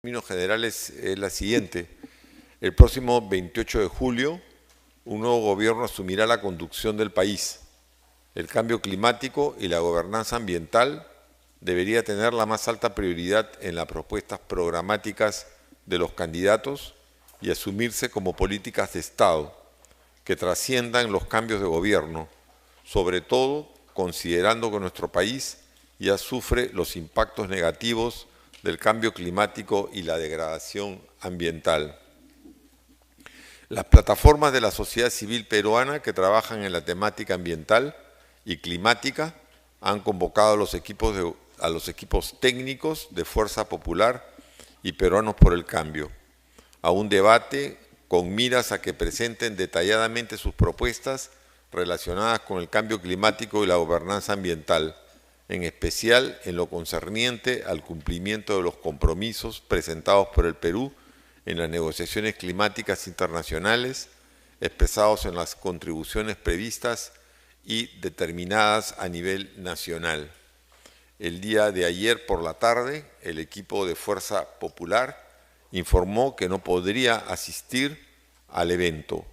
términos generales es la siguiente. El próximo 28 de julio, un nuevo gobierno asumirá la conducción del país. El cambio climático y la gobernanza ambiental debería tener la más alta prioridad en las propuestas programáticas de los candidatos y asumirse como políticas de Estado que trasciendan los cambios de gobierno, sobre todo considerando que nuestro país ya sufre los impactos negativos del cambio climático y la degradación ambiental. Las plataformas de la sociedad civil peruana que trabajan en la temática ambiental y climática han convocado a los equipos técnicos de Fuerza Popular y Peruanos por el Cambio a un debate con miras a que presenten detalladamente sus propuestas relacionadas con el cambio climático y la gobernanza ambiental, en especial en lo concerniente al cumplimiento de los compromisos presentados por el Perú en las negociaciones climáticas internacionales, expresados en las contribuciones previstas y determinadas a nivel nacional. El día de ayer por la tarde, el equipo de Fuerza Popular informó que no podría asistir al evento.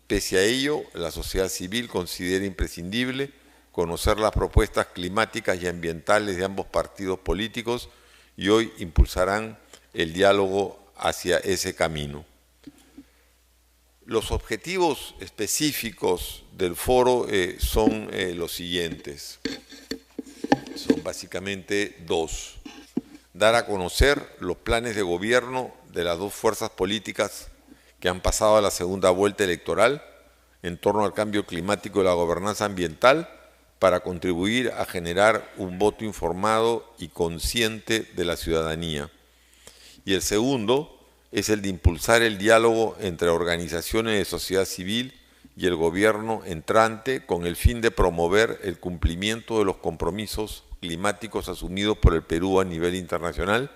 Pese a ello, la sociedad civil considera imprescindible conocer las propuestas climáticas y ambientales de ambos partidos políticos y hoy impulsarán el diálogo hacia ese camino. Los objetivos específicos del foro son los siguientes. Son básicamente dos. Dar a conocer los planes de gobierno de las dos fuerzas políticas que han pasado a la segunda vuelta electoral en torno al cambio climático y la gobernanza ambiental para contribuir a generar un voto informado y consciente de la ciudadanía. Y el segundo es el de impulsar el diálogo entre organizaciones de sociedad civil y el gobierno entrante con el fin de promover el cumplimiento de los compromisos climáticos asumidos por el Perú a nivel internacional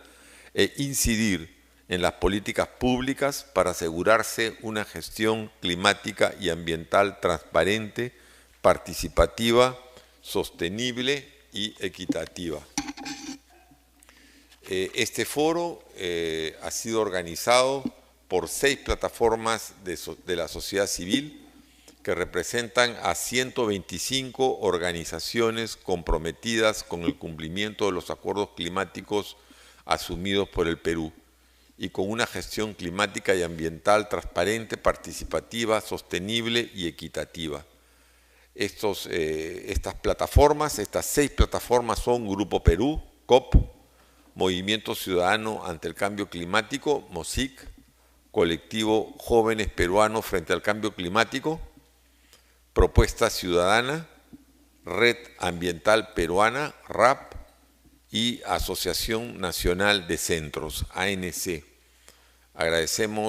e incidir en las políticas públicas para asegurarse una gestión climática y ambiental transparente, participativa, sostenible y equitativa. Este foro ha sido organizado por 6 plataformas de la sociedad civil que representan a 125 organizaciones comprometidas con el cumplimiento de los acuerdos climáticos asumidos por el Perú y con una gestión climática y ambiental transparente, participativa, sostenible y equitativa. Estas 6 plataformas son Grupo Perú, COP, Movimiento Ciudadano ante el Cambio Climático, MOSIC, Colectivo Jóvenes Peruanos frente al Cambio Climático, Propuesta Ciudadana, Red Ambiental Peruana, RAP, y Asociación Nacional de Centros, ANC. Agradecen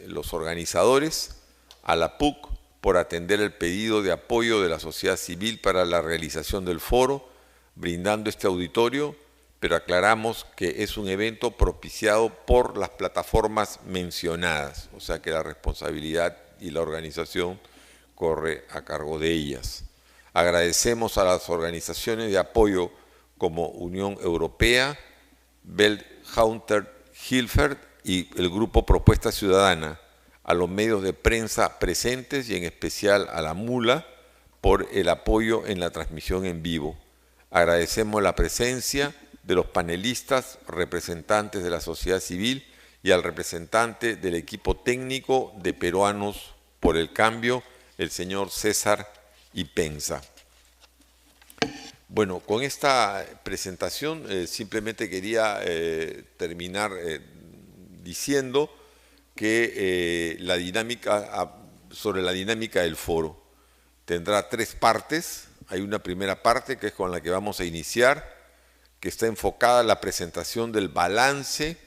los organizadores, a la PUC por atender el pedido de apoyo de la sociedad civil para la realización del foro, brindando este auditorio, pero aclaramos que es un evento propiciado por las plataformas mencionadas, o sea que la responsabilidad y la organización corre a cargo de ellas. Agradecemos a las organizaciones de apoyo como Unión Europea, Welthunter Hilfert y el Grupo Propuesta Ciudadana, a los medios de prensa presentes y en especial a la MULA por el apoyo en la transmisión en vivo. Agradecemos la presencia de los panelistas, representantes de la sociedad civil y al representante del equipo técnico de Peruanos por el Cambio, el señor César Ipenza. Bueno, con esta presentación simplemente quería terminar diciendo que sobre la dinámica del foro tendrá 3 partes. Hay una primera parte que es con la que vamos a iniciar, que está enfocada en la presentación del balance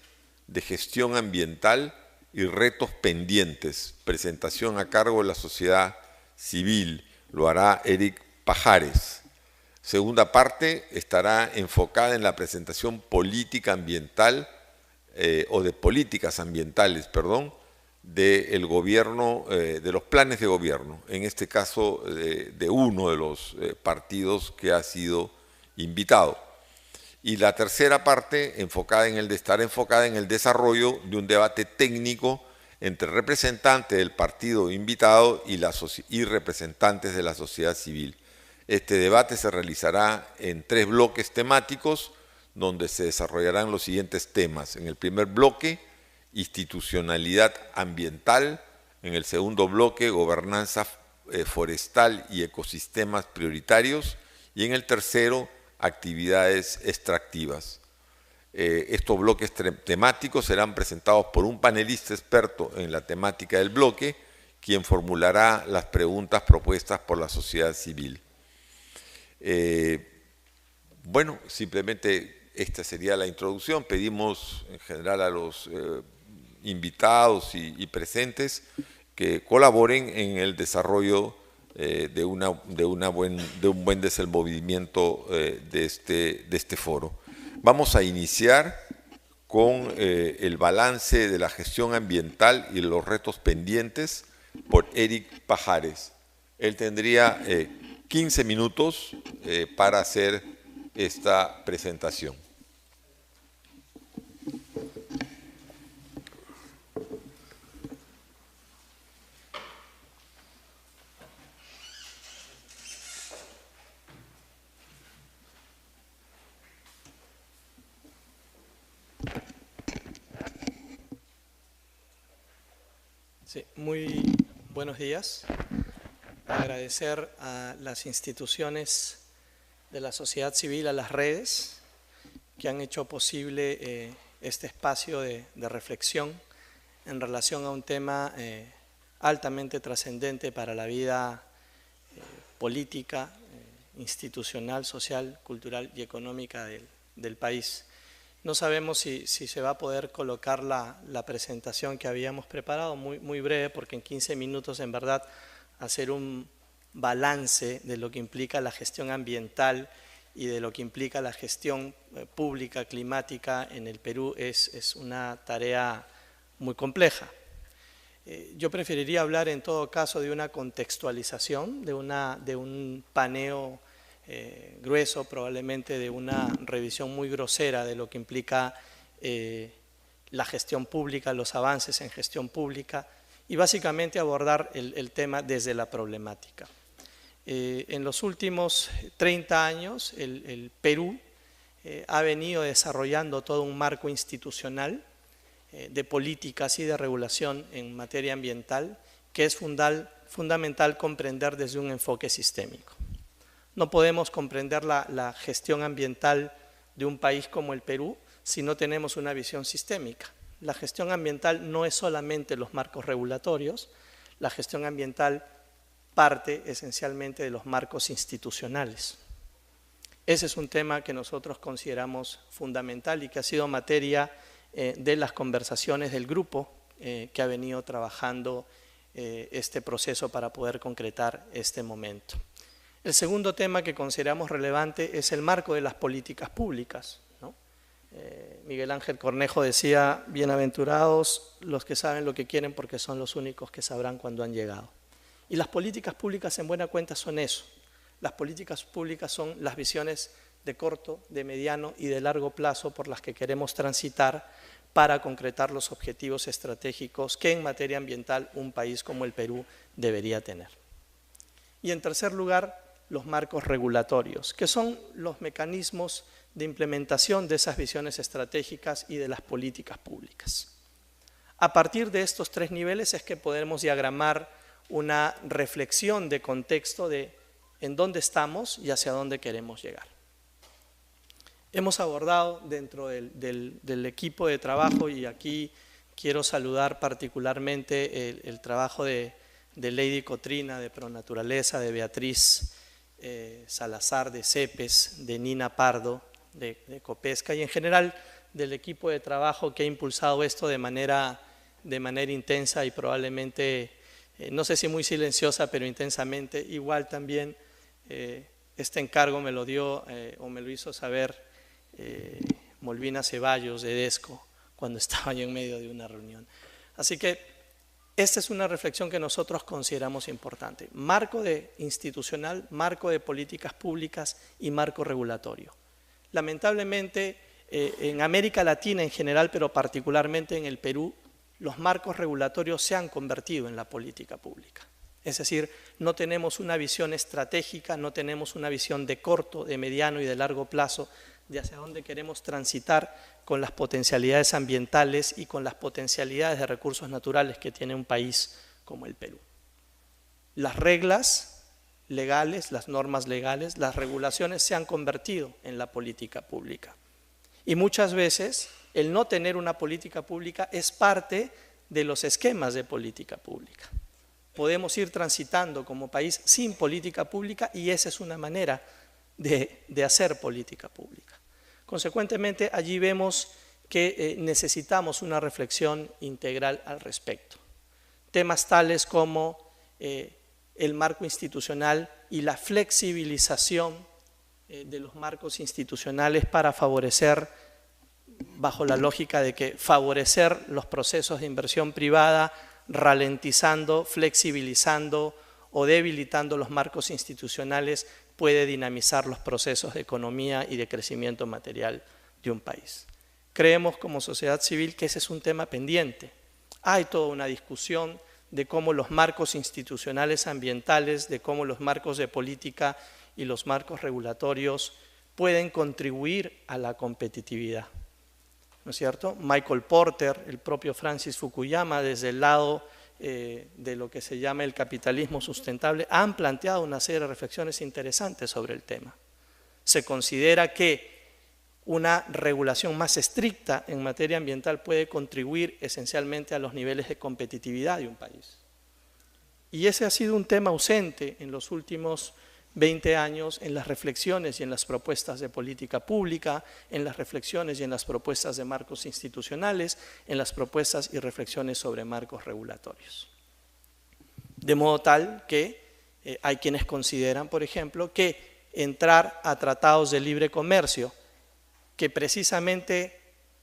de gestión ambiental y retos pendientes, presentación a cargo de la sociedad civil, lo hará Eric Pajares. Segunda parte estará enfocada en la presentación política ambiental o de políticas ambientales, perdón, del gobierno, de los planes de gobierno, en este caso de uno de los partidos que ha sido invitado. Y la tercera parte estará enfocada en el desarrollo de un debate técnico entre representantes del partido invitado y representantes de la sociedad civil. Este debate se realizará en 3 bloques temáticos, donde se desarrollarán los siguientes temas. En el primer bloque, institucionalidad ambiental. En el segundo bloque, gobernanza forestal y ecosistemas prioritarios. Y en el tercero, actividades extractivas. Estos bloques temáticos serán presentados por un panelista experto en la temática del bloque, quien formulará las preguntas propuestas por la sociedad civil. Bueno, simplemente esta sería la introducción. Pedimos en general a los invitados y presentes que colaboren en el desarrollo de un buen desenvolvimiento de este foro. Vamos a iniciar con el balance de la gestión ambiental y los retos pendientes por Eric Pajares. Él tendría 15 minutos para hacer esta presentación. Sí, muy buenos días. Agradecer a las instituciones de la sociedad civil, a las redes, que han hecho posible este espacio de reflexión en relación a un tema altamente trascendente para la vida política, institucional, social, cultural y económica del país. No sabemos si se va a poder colocar la presentación que habíamos preparado, muy breve, porque en 15 minutos en verdad hacer un balance de lo que implica la gestión ambiental y de lo que implica la gestión pública climática en el Perú es una tarea muy compleja. Yo preferiría hablar en todo caso de una contextualización, de un paneo grueso, probablemente de una revisión muy grosera de lo que implica la gestión pública, los avances en gestión pública y básicamente abordar el tema desde la problemática. En los últimos 30 años el Perú ha venido desarrollando todo un marco institucional de políticas y de regulación en materia ambiental que es fundamental comprender desde un enfoque sistémico. No podemos comprender la gestión ambiental de un país como el Perú si no tenemos una visión sistémica. La gestión ambiental no es solamente los marcos regulatorios, la gestión ambiental parte esencialmente de los marcos institucionales. Ese es un tema que nosotros consideramos fundamental y que ha sido materia de las conversaciones del grupo que ha venido trabajando este proceso para poder concretar este momento. El segundo tema que consideramos relevante es el marco de las políticas públicas, ¿no? Miguel Ángel Cornejo decía, bienaventurados los que saben lo que quieren porque son los únicos que sabrán cuándo han llegado. Y las políticas públicas en buena cuenta son eso. Las políticas públicas son las visiones de corto, de mediano y de largo plazo por las que queremos transitar para concretar los objetivos estratégicos que en materia ambiental un país como el Perú debería tener. Y en tercer lugar, los marcos regulatorios, que son los mecanismos de implementación de esas visiones estratégicas y de las políticas públicas. A partir de estos 3 niveles es que podemos diagramar una reflexión de contexto de en dónde estamos y hacia dónde queremos llegar. Hemos abordado dentro del equipo de trabajo, y aquí quiero saludar particularmente el trabajo de Lady Cotrina, de Pronaturaleza, de Beatriz Salazar, de CEPES, de Nina Pardo, de Copesca, y en general del equipo de trabajo que ha impulsado esto de manera intensa y probablemente, no sé si muy silenciosa, pero intensamente. Igual también este encargo me lo dio o me lo hizo saber Molvina Ceballos de DESCO cuando estaba yo en medio de una reunión. Así que esta es una reflexión que nosotros consideramos importante. Marco institucional, marco de políticas públicas y marco regulatorio. Lamentablemente, en América Latina en general, pero particularmente en el Perú, los marcos regulatorios se han convertido en la política pública. Es decir, no tenemos una visión estratégica, no tenemos una visión de corto, de mediano y de largo plazo de hacia dónde queremos transitar con las potencialidades ambientales y con las potencialidades de recursos naturales que tiene un país como el Perú. Las reglas legales, las normas legales, las regulaciones se han convertido en la política pública. Y muchas veces el no tener una política pública es parte de los esquemas de política pública. Podemos ir transitando como país sin política pública y esa es una manera de hacer política pública. Consecuentemente, allí vemos que necesitamos una reflexión integral al respecto. Temas tales como el marco institucional y la flexibilización de los marcos institucionales para favorecer, bajo la lógica de que favorecer los procesos de inversión privada, ralentizando, flexibilizando o debilitando los marcos institucionales puede dinamizar los procesos de economía y de crecimiento material de un país. Creemos como sociedad civil que ese es un tema pendiente. Hay toda una discusión de cómo los marcos institucionales ambientales, de cómo los marcos de política y los marcos regulatorios pueden contribuir a la competitividad. ¿No es cierto? Michael Porter, el propio Francis Fukuyama, desde el lado de lo que se llama el capitalismo sustentable, han planteado una serie de reflexiones interesantes sobre el tema. Se considera que una regulación más estricta en materia ambiental puede contribuir esencialmente a los niveles de competitividad de un país. Y ese ha sido un tema ausente en los últimos 20 años en las reflexiones y en las propuestas de política pública, en las reflexiones y en las propuestas de marcos institucionales, en las propuestas y reflexiones sobre marcos regulatorios. De modo tal que hay quienes consideran, por ejemplo, que entrar a tratados de libre comercio que precisamente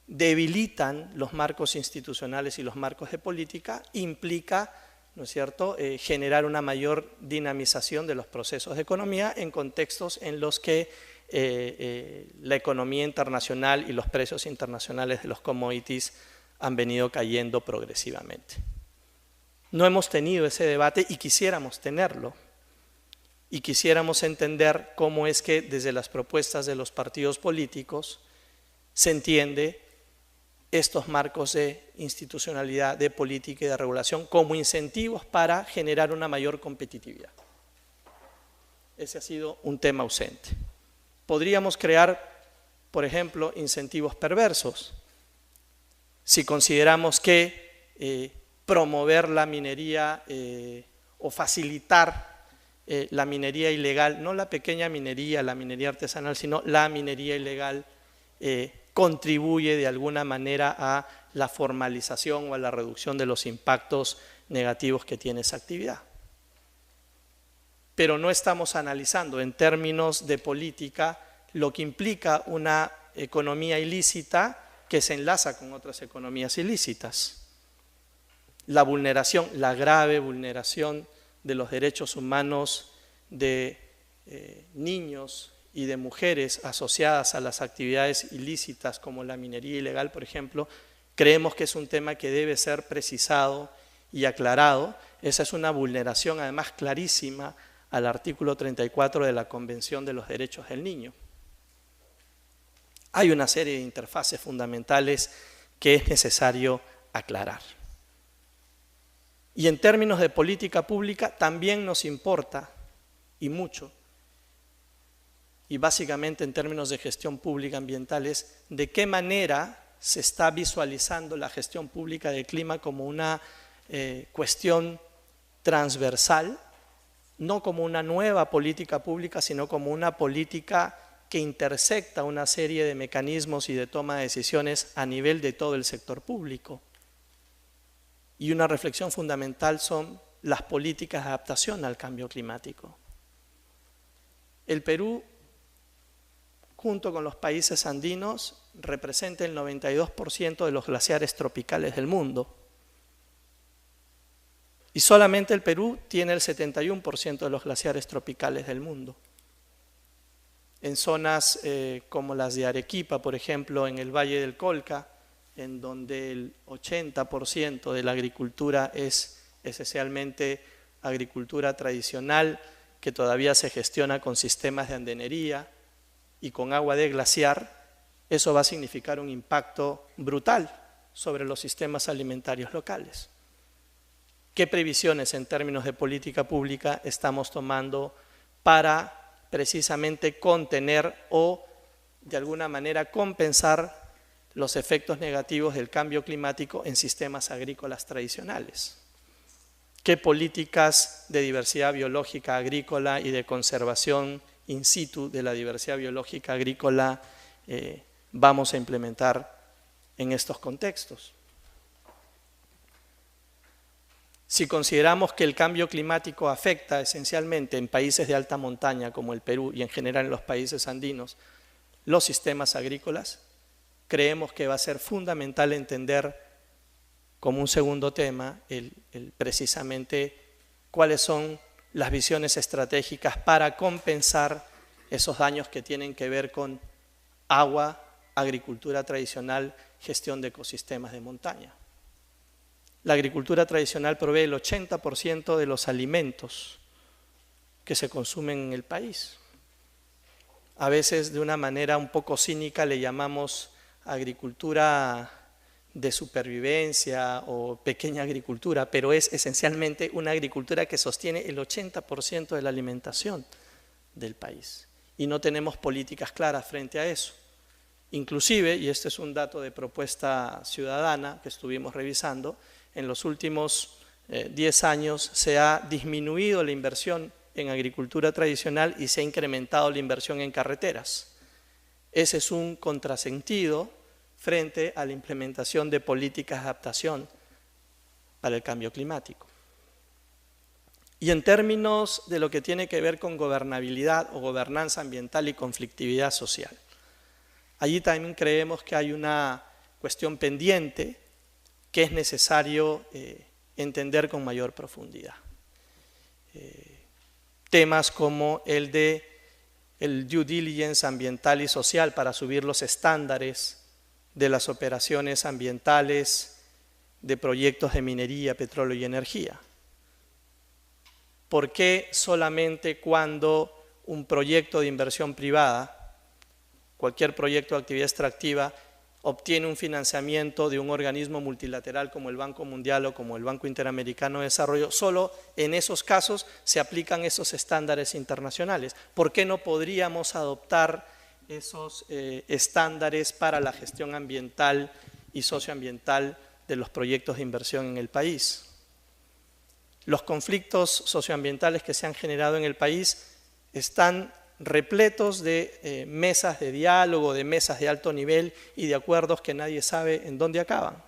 debilitan los marcos institucionales y los marcos de política implica, ¿no es cierto?, generar una mayor dinamización de los procesos de economía en contextos en los que la economía internacional y los precios internacionales de los commodities han venido cayendo progresivamente. No hemos tenido ese debate y quisiéramos tenerlo. Y quisiéramos entender cómo es que desde las propuestas de los partidos políticos se entiende estos marcos de institucionalidad, de política y de regulación como incentivos para generar una mayor competitividad. Ese ha sido un tema ausente. Podríamos crear, por ejemplo, incentivos perversos. Si consideramos que promover la minería o facilitar la minería ilegal, no la pequeña minería, la minería artesanal, sino la minería ilegal, contribuye de alguna manera a la formalización o a la reducción de los impactos negativos que tiene esa actividad. Pero no estamos analizando en términos de política lo que implica una economía ilícita que se enlaza con otras economías ilícitas. La vulneración, la grave vulneración de los derechos humanos de niños y de mujeres asociadas a las actividades ilícitas como la minería ilegal, por ejemplo, creemos que es un tema que debe ser precisado y aclarado. Esa es una vulneración además clarísima al artículo 34 de la Convención de los Derechos del Niño. Hay una serie de interfaces fundamentales que es necesario aclarar. Y en términos de política pública también nos importa, y mucho, y básicamente en términos de gestión pública ambiental, es de qué manera se está visualizando la gestión pública del clima como una cuestión transversal, no como una nueva política pública, sino como una política que intersecta una serie de mecanismos y de toma de decisiones a nivel de todo el sector público. Y una reflexión fundamental son las políticas de adaptación al cambio climático. El Perú, junto con los países andinos, representa el 92% de los glaciares tropicales del mundo. Y solamente el Perú tiene el 71% de los glaciares tropicales del mundo. en zonas como las de Arequipa, por ejemplo, en el Valle del Colca, en donde el 80% de la agricultura es esencialmente agricultura tradicional, que todavía se gestiona con sistemas de andenería y con agua de glaciar, eso va a significar un impacto brutal sobre los sistemas alimentarios locales. ¿Qué previsiones en términos de política pública estamos tomando para precisamente contener o de alguna manera compensar los efectos negativos del cambio climático en sistemas agrícolas tradicionales? ¿Qué políticas de diversidad biológica agrícola y de conservación in situ de la diversidad biológica agrícola vamos a implementar en estos contextos? Si consideramos que el cambio climático afecta esencialmente en países de alta montaña como el Perú y en general en los países andinos los sistemas agrícolas, creemos que va a ser fundamental entender como un segundo tema precisamente cuáles son las visiones estratégicas para compensar esos daños que tienen que ver con agua, agricultura tradicional, gestión de ecosistemas de montaña. La agricultura tradicional provee el 80% de los alimentos que se consumen en el país. A veces de una manera un poco cínica le llamamos agricultura de supervivencia o pequeña agricultura, pero es esencialmente una agricultura que sostiene el 80% de la alimentación del país. Y no tenemos políticas claras frente a eso. Inclusive, y este es un dato de propuesta ciudadana que estuvimos revisando, en los últimos 10 años se ha disminuido la inversión en agricultura tradicional y se ha incrementado la inversión en carreteras. Ese es un contrasentido frente a la implementación de políticas de adaptación para el cambio climático. Y en términos de lo que tiene que ver con gobernabilidad o gobernanza ambiental y conflictividad social, allí también creemos que hay una cuestión pendiente que es necesario entender con mayor profundidad. Temas como el due diligence ambiental y social para subir los estándares de las operaciones ambientales de proyectos de minería, petróleo y energía. ¿Por qué solamente cuando un proyecto de inversión privada, cualquier proyecto de actividad extractiva, obtiene un financiamiento de un organismo multilateral como el Banco Mundial o como el Banco Interamericano de Desarrollo, solo en esos casos se aplican esos estándares internacionales? ¿Por qué no podríamos adoptar esos estándares para la gestión ambiental y socioambiental de los proyectos de inversión en el país? Los conflictos socioambientales que se han generado en el país están repletos de mesas de diálogo, de mesas de alto nivel y de acuerdos que nadie sabe en dónde acaban.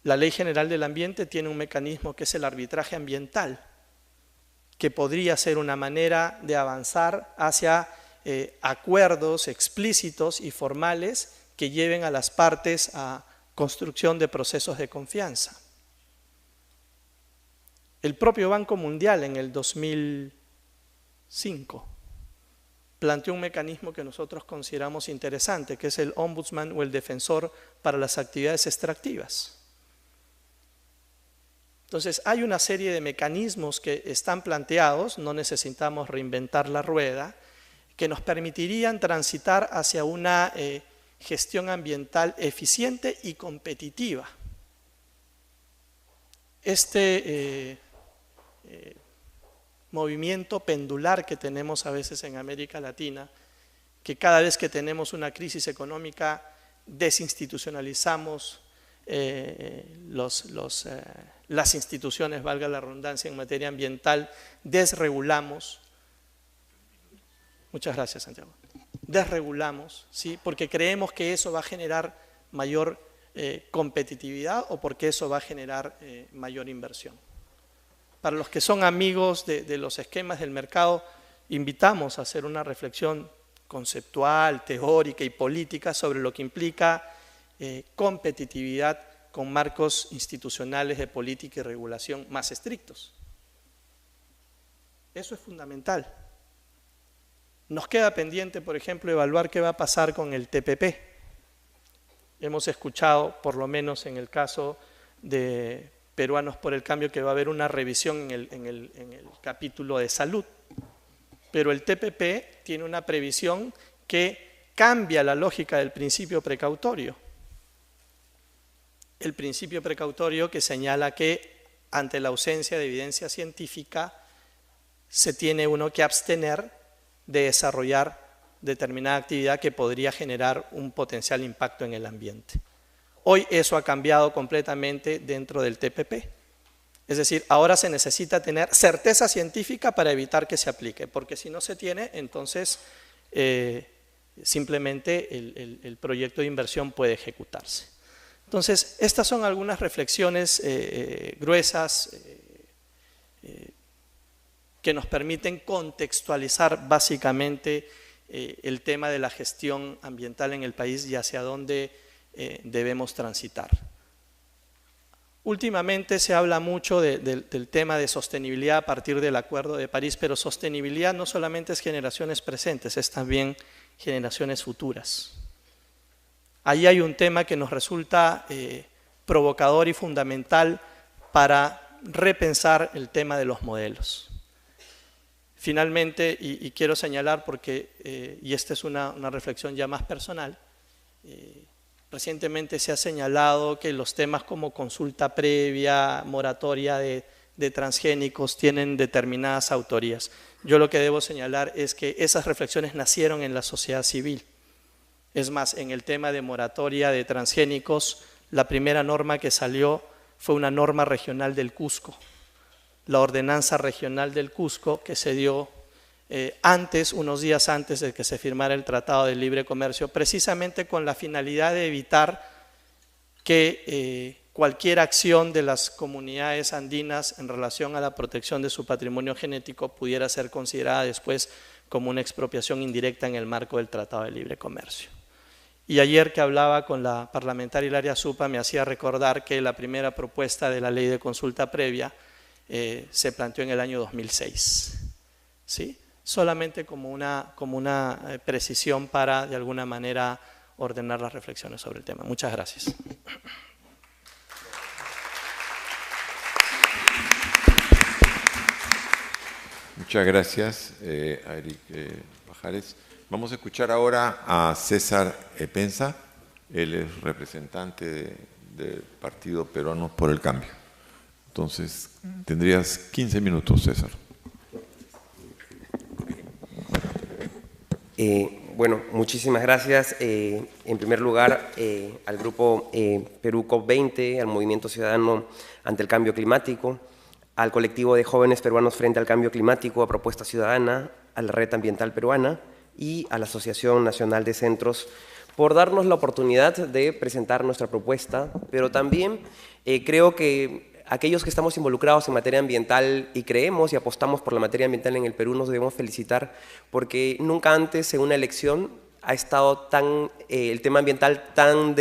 La Ley General del Ambiente tiene un mecanismo que es el arbitraje ambiental, que podría ser una manera de avanzar hacia acuerdos explícitos y formales que lleven a las partes a construcción de procesos de confianza. El propio Banco Mundial en el 2005 planteó un mecanismo que nosotros consideramos interesante, que es el ombudsman o el defensor para las actividades extractivas. Entonces, hay una serie de mecanismos que están planteados, no necesitamos reinventar la rueda, que nos permitirían transitar hacia una gestión ambiental eficiente y competitiva. Este movimiento pendular que tenemos a veces en América Latina, que cada vez que tenemos una crisis económica desinstitucionalizamos las instituciones, valga la redundancia, en materia ambiental, desregulamos. Muchas gracias, Santiago. Desregulamos, ¿sí? Porque creemos que eso va a generar mayor competitividad o porque eso va a generar mayor inversión. Para los que son amigos de los esquemas del mercado, invitamos a hacer una reflexión conceptual, teórica y política sobre lo que implica competitividad con marcos institucionales de política y regulación más estrictos. Eso es fundamental. Nos queda pendiente, por ejemplo, evaluar qué va a pasar con el TPP. Hemos escuchado, por lo menos en el caso de Peruanos por el Cambio, que va a haber una revisión en el capítulo de salud. Pero el TPP tiene una previsión que cambia la lógica del principio precautorio. El principio precautorio que señala que ante la ausencia de evidencia científica se tiene uno que abstener de desarrollar determinada actividad que podría generar un potencial impacto en el ambiente. Hoy eso ha cambiado completamente dentro del TPP. Es decir, ahora se necesita tener certeza científica para evitar que se aplique, porque si no se tiene, entonces simplemente el proyecto de inversión puede ejecutarse. Entonces, estas son algunas reflexiones gruesas que nos permiten contextualizar básicamente el tema de la gestión ambiental en el país y hacia dónde debemos transitar. Últimamente se habla mucho del tema de sostenibilidad a partir del Acuerdo de París, pero sostenibilidad no solamente es generaciones presentes, es también generaciones futuras. Ahí hay un tema que nos resulta provocador y fundamental para repensar el tema de los modelos. Finalmente, y quiero señalar porque, y esta es una reflexión ya más personal, recientemente se ha señalado que los temas como consulta previa, moratoria de transgénicos tienen determinadas autorías. Yo lo que debo señalar es que esas reflexiones nacieron en la sociedad civil. Es más, en el tema de moratoria de transgénicos, la primera norma que salió fue una norma regional del Cusco, la ordenanza regional del Cusco que se dio unos días antes de que se firmara el Tratado de Libre Comercio, precisamente con la finalidad de evitar que cualquier acción de las comunidades andinas en relación a la protección de su patrimonio genético pudiera ser considerada después como una expropiación indirecta en el marco del Tratado de Libre Comercio. Y ayer que hablaba con la parlamentaria Hilaria Supa me hacía recordar que la primera propuesta de la ley de consulta previa se planteó en el año 2006, ¿sí? Solamente como una precisión para de alguna manera ordenar las reflexiones sobre el tema. Muchas gracias. Muchas gracias, a Eric Pajares. Vamos a escuchar ahora a César Epensa, él es representante del Partido Peruanos por el Cambio. Entonces, tendrías 15 minutos, César. Bueno, muchísimas gracias. En primer lugar, al grupo Perú COP20, al Movimiento Ciudadano ante el Cambio Climático, al colectivo de jóvenes peruanos frente al cambio climático, a Propuesta Ciudadana, a la Red Ambiental Peruana y a la Asociación Nacional de Centros por darnos la oportunidad de presentar nuestra propuesta, pero también creo que aquellos que estamos involucrados en materia ambiental y creemos y apostamos por la materia ambiental en el Perú nos debemos felicitar porque nunca antes en una elección ha estado el tema ambiental tan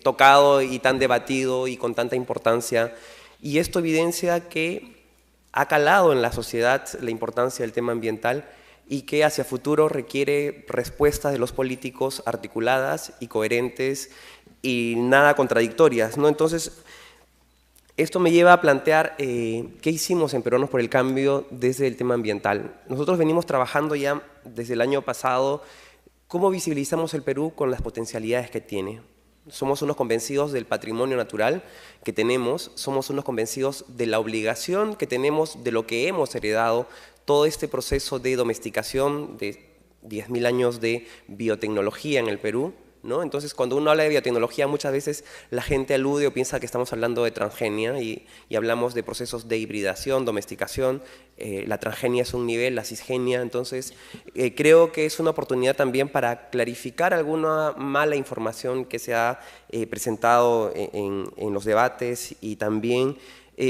tocado y tan debatido y con tanta importancia. Y esto evidencia que ha calado en la sociedad la importancia del tema ambiental y que hacia futuro requiere respuestas de los políticos articuladas y coherentes y nada contradictorias, ¿no? Entonces, esto me lleva a plantear qué hicimos en Peruanos por el Cambio desde el tema ambiental. Nosotros venimos trabajando ya desde el año pasado cómo visibilizamos el Perú con las potencialidades que tiene. Somos unos convencidos del patrimonio natural que tenemos, somos unos convencidos de la obligación que tenemos de lo que hemos heredado, todo este proceso de domesticación de 10.000 años de biotecnología en el Perú, ¿no? Entonces, cuando uno habla de biotecnología, muchas veces la gente alude o piensa que estamos hablando de transgenia y hablamos de procesos de hibridación, domesticación. La transgenia es un nivel, la cisgenia. Entonces, creo que es una oportunidad también para clarificar alguna mala información que se ha presentado en los debates y también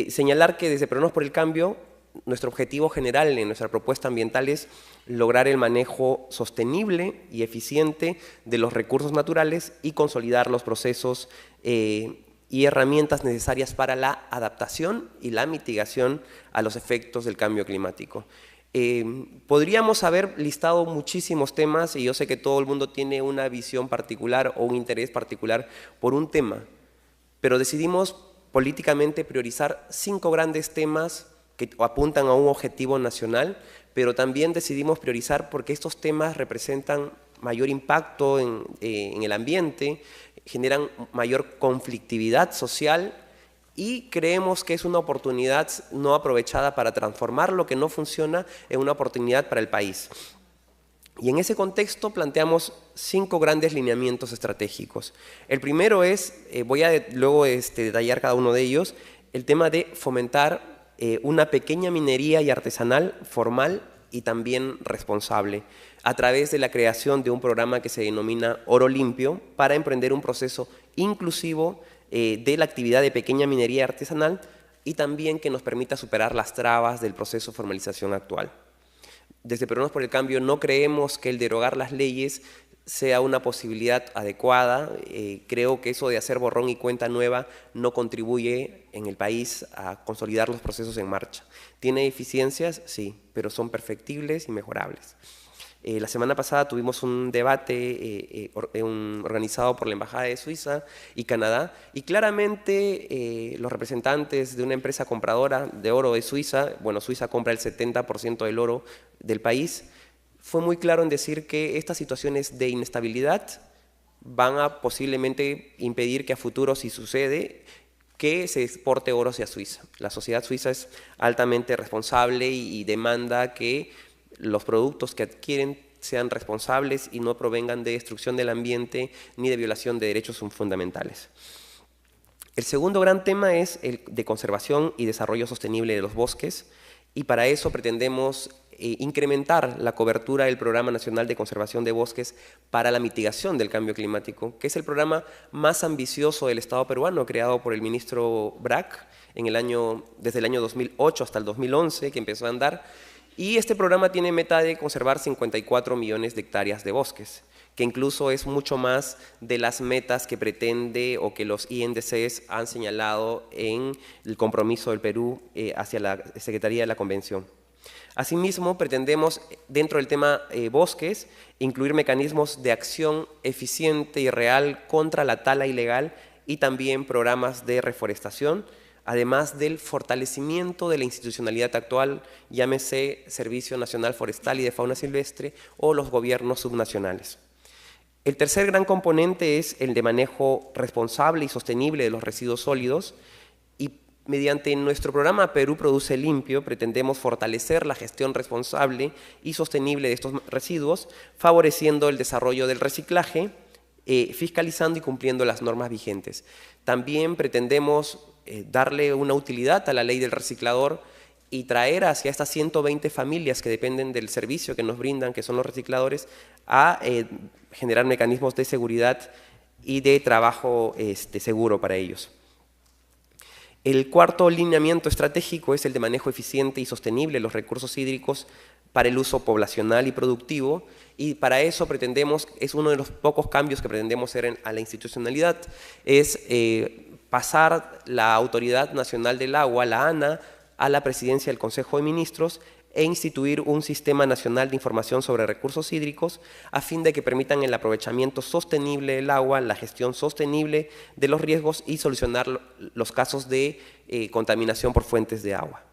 señalar que desde Peruanos por el Cambio, nuestro objetivo general en nuestra propuesta ambiental es lograr el manejo sostenible y eficiente de los recursos naturales y consolidar los procesos y herramientas necesarias para la adaptación y la mitigación a los efectos del cambio climático. Podríamos haber listado muchísimos temas y yo sé que todo el mundo tiene una visión particular o un interés particular por un tema, pero decidimos políticamente priorizar 5 grandes temas que apuntan a un objetivo nacional, pero también decidimos priorizar porque estos temas representan mayor impacto en el ambiente, generan mayor conflictividad social y creemos que es una oportunidad no aprovechada para transformar lo que no funciona en una oportunidad para el país. Y en ese contexto planteamos 5 grandes lineamientos estratégicos. El primero es, voy a luego detallar cada uno de ellos, el tema de fomentar una pequeña minería y artesanal formal y también responsable, a través de la creación de un programa que se denomina Oro Limpio, para emprender un proceso inclusivo de la actividad de pequeña minería artesanal y también que nos permita superar las trabas del proceso de formalización actual. Desde Peruanos por el Cambio no creemos que el derogar las leyes sea una posibilidad adecuada. Creo que eso de hacer borrón y cuenta nueva no contribuye en el país a consolidar los procesos en marcha. ¿Tiene deficiencias? Sí, pero son perfectibles y mejorables. La semana pasada tuvimos un debate organizado por la Embajada de Suiza y Canadá y claramente los representantes de una empresa compradora de oro de Suiza, bueno, Suiza compra el 70% del oro del país, fue muy claro en decir que estas situaciones de inestabilidad van a posiblemente impedir que a futuro, si sucede, que se exporte oro hacia Suiza. La sociedad suiza es altamente responsable y demanda que los productos que adquieren sean responsables y no provengan de destrucción del ambiente ni de violación de derechos fundamentales. El segundo gran tema es el de conservación y desarrollo sostenible de los bosques y para eso pretendemos incrementar la cobertura del Programa Nacional de Conservación de Bosques para la mitigación del cambio climático, que es el programa más ambicioso del Estado peruano, creado por el ministro Brac desde el año 2008 hasta el 2011, que empezó a andar. Y este programa tiene meta de conservar 54 millones de hectáreas de bosques, que incluso es mucho más de las metas que pretende o que los INDCs han señalado en el compromiso del Perú hacia la Secretaría de la Convención. Asimismo, pretendemos, dentro del tema bosques, incluir mecanismos de acción eficiente y real contra la tala ilegal y también programas de reforestación, además del fortalecimiento de la institucionalidad actual, llámese Servicio Nacional Forestal y de Fauna Silvestre o los gobiernos subnacionales. El tercer gran componente es el de manejo responsable y sostenible de los residuos sólidos y mediante nuestro programa Perú Produce Limpio pretendemos fortalecer la gestión responsable y sostenible de estos residuos, favoreciendo el desarrollo del reciclaje, fiscalizando y cumpliendo las normas vigentes. También pretendemos darle una utilidad a la ley del reciclador y traer hacia estas 120 familias que dependen del servicio que nos brindan, que son los recicladores, a generar mecanismos de seguridad y de trabajo seguro para ellos. El cuarto lineamiento estratégico es el de manejo eficiente y sostenible de los recursos hídricos para el uso poblacional y productivo, y para eso pretendemos, es uno de los pocos cambios que pretendemos hacer a la institucionalidad, es pasar la Autoridad Nacional del Agua, la ANA, a la presidencia del Consejo de Ministros e instituir un sistema nacional de información sobre recursos hídricos a fin de que permitan el aprovechamiento sostenible del agua, la gestión sostenible de los riesgos y solucionar los casos de contaminación por fuentes de agua.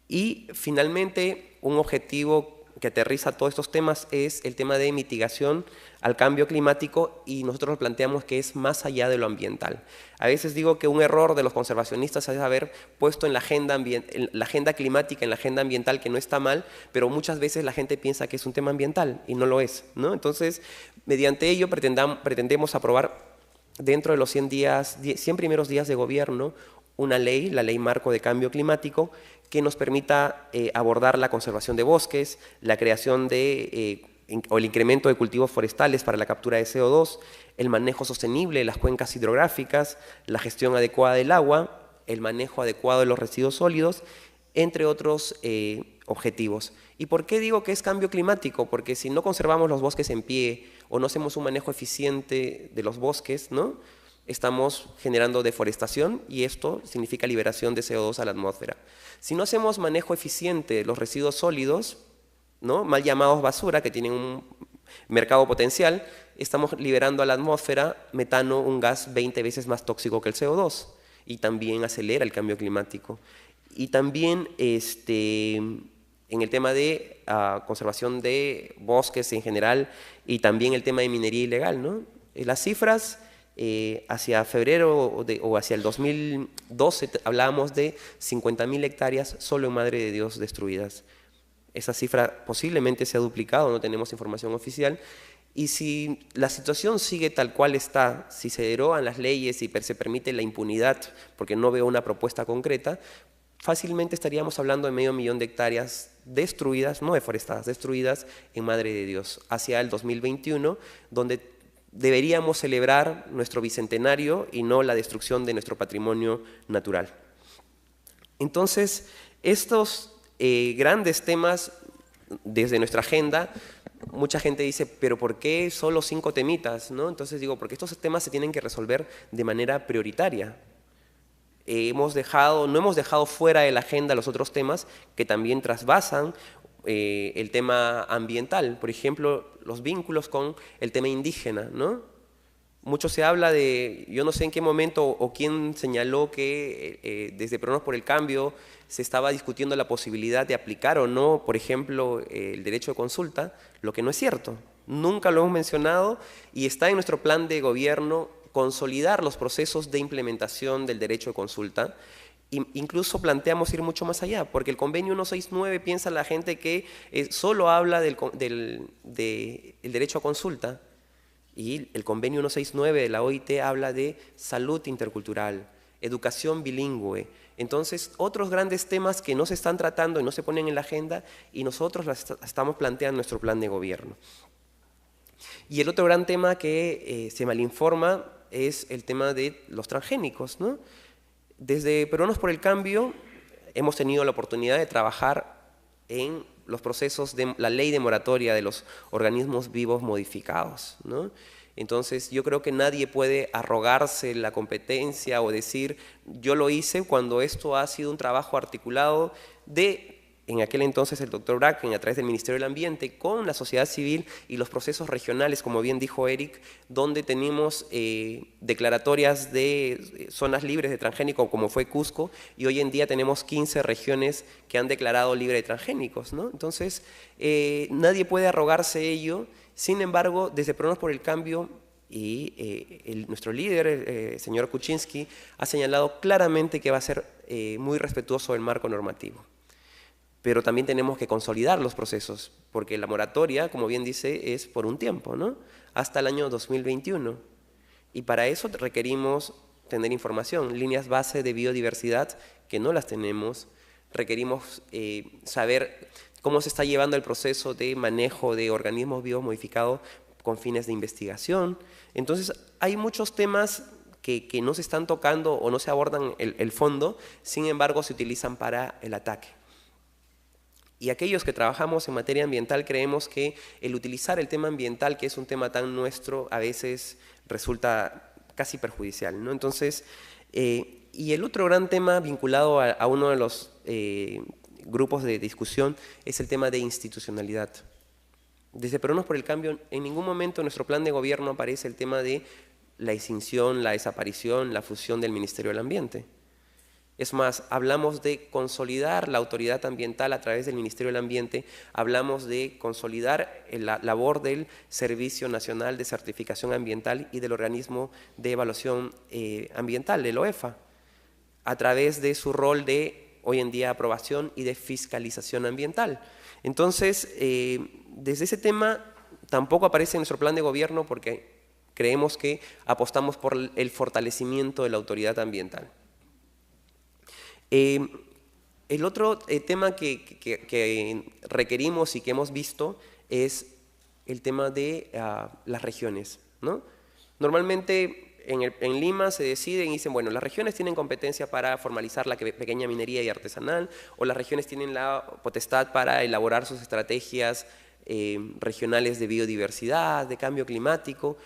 Y finalmente, un objetivo que aterriza todos estos temas es el tema de mitigación al cambio climático y nosotros planteamos que es más allá de lo ambiental. A veces digo que un error de los conservacionistas es haber puesto en la agenda climática, en la agenda ambiental, que no está mal, pero muchas veces la gente piensa que es un tema ambiental y no lo es, ¿no? Entonces, mediante ello pretendemos aprobar dentro de los 100 primeros días de gobierno una ley, la Ley Marco de Cambio Climático, que nos permita abordar la conservación de bosques, la creación o el incremento de cultivos forestales para la captura de CO2, el manejo sostenible de las cuencas hidrográficas, la gestión adecuada del agua, el manejo adecuado de los residuos sólidos, entre otros objetivos. ¿Y por qué digo que es cambio climático? Porque si no conservamos los bosques en pie o no hacemos un manejo eficiente de los bosques, ¿no?, estamos generando deforestación y esto significa liberación de CO2 a la atmósfera. Si no hacemos manejo eficiente de los residuos sólidos, ¿no?, mal llamados basura, que tienen un mercado potencial, estamos liberando a la atmósfera metano, un gas 20 veces más tóxico que el CO2, y también acelera el cambio climático. Y también en el tema de conservación de bosques en general y también el tema de minería ilegal, ¿no? Las cifras hacia febrero o hacia el 2012 hablábamos de 50.000 hectáreas solo en Madre de Dios destruidas. Esa cifra posiblemente se ha duplicado, no tenemos información oficial. Y si la situación sigue tal cual está, si se derogan las leyes y se permite la impunidad, porque no veo una propuesta concreta, fácilmente estaríamos hablando de 500.000 de hectáreas destruidas, no deforestadas, destruidas en Madre de Dios, hacia el 2021, donde deberíamos celebrar nuestro bicentenario y no la destrucción de nuestro patrimonio natural. Entonces, estos grandes temas desde nuestra agenda, mucha gente dice, pero ¿por qué solo 5 temitas? ¿No? Entonces digo, porque estos temas se tienen que resolver de manera prioritaria. No hemos dejado fuera de la agenda los otros temas que también trasvasan el tema ambiental. Por ejemplo, los vínculos con el tema indígena, ¿no? Mucho se habla de, yo no sé en qué momento o quién señaló que desde Peruanos por el Cambio se estaba discutiendo la posibilidad de aplicar o no, por ejemplo, el derecho de consulta, lo que no es cierto. Nunca lo hemos mencionado y está en nuestro plan de gobierno consolidar los procesos de implementación del derecho de consulta. Incluso planteamos ir mucho más allá, porque el convenio 169 piensa la gente que solo habla del derecho a consulta, y el convenio 169 de la OIT habla de salud intercultural, educación bilingüe. Entonces, otros grandes temas que no se están tratando y no se ponen en la agenda, y nosotros las estamos planteando en nuestro plan de gobierno. Y el otro gran tema que se malinforma es el tema de los transgénicos, ¿no? Desde Peruanos por el Cambio hemos tenido la oportunidad de trabajar en los procesos de la ley de moratoria de los organismos vivos modificados, ¿no? Entonces yo creo que nadie puede arrogarse la competencia o decir yo lo hice cuando esto ha sido un trabajo articulado de, en aquel entonces, el doctor Bracken a través del Ministerio del Ambiente con la sociedad civil y los procesos regionales, como bien dijo Eric, donde tenemos declaratorias de zonas libres de transgénicos como fue Cusco, y hoy en día tenemos 15 regiones que han declarado libre de transgénicos, ¿no? Entonces nadie puede arrogarse ello. Sin embargo, desde Peruanos por el Cambio y nuestro líder, el señor Kuczynski, ha señalado claramente que va a ser muy respetuoso del marco normativo. Pero también tenemos que consolidar los procesos, porque la moratoria, como bien dice, es por un tiempo, ¿no? Hasta el año 2021. Y para eso requerimos tener información, líneas base de biodiversidad, que no las tenemos. Requerimos saber cómo se está llevando el proceso de manejo de organismos vivos modificados con fines de investigación. Entonces, hay muchos temas que no se están tocando o no se abordan el fondo, sin embargo, se utilizan para el ataque. Y aquellos que trabajamos en materia ambiental creemos que el utilizar el tema ambiental, que es un tema tan nuestro, a veces resulta casi perjudicial, ¿no? Entonces, y el otro gran tema vinculado a uno de los grupos de discusión es el tema de institucionalidad. Desde Peruanos por el Cambio, en ningún momento en nuestro plan de gobierno aparece el tema de la extinción, la desaparición, la fusión del Ministerio del Ambiente. Es más, hablamos de consolidar la autoridad ambiental a través del Ministerio del Ambiente, hablamos de consolidar la labor del Servicio Nacional de Certificación Ambiental y del Organismo de Evaluación Ambiental, el OEFA, a través de su rol de, hoy en día, aprobación y de fiscalización ambiental. Entonces, desde ese tema tampoco aparece en nuestro plan de gobierno porque creemos que apostamos por el fortalecimiento de la autoridad ambiental. El otro tema que requerimos y que hemos visto es el tema de las regiones, ¿no? Normalmente en Lima se deciden y dicen, bueno, las regiones tienen competencia para formalizar la pequeña minería y artesanal, o las regiones tienen la potestad para elaborar sus estrategias regionales de biodiversidad, de cambio climático,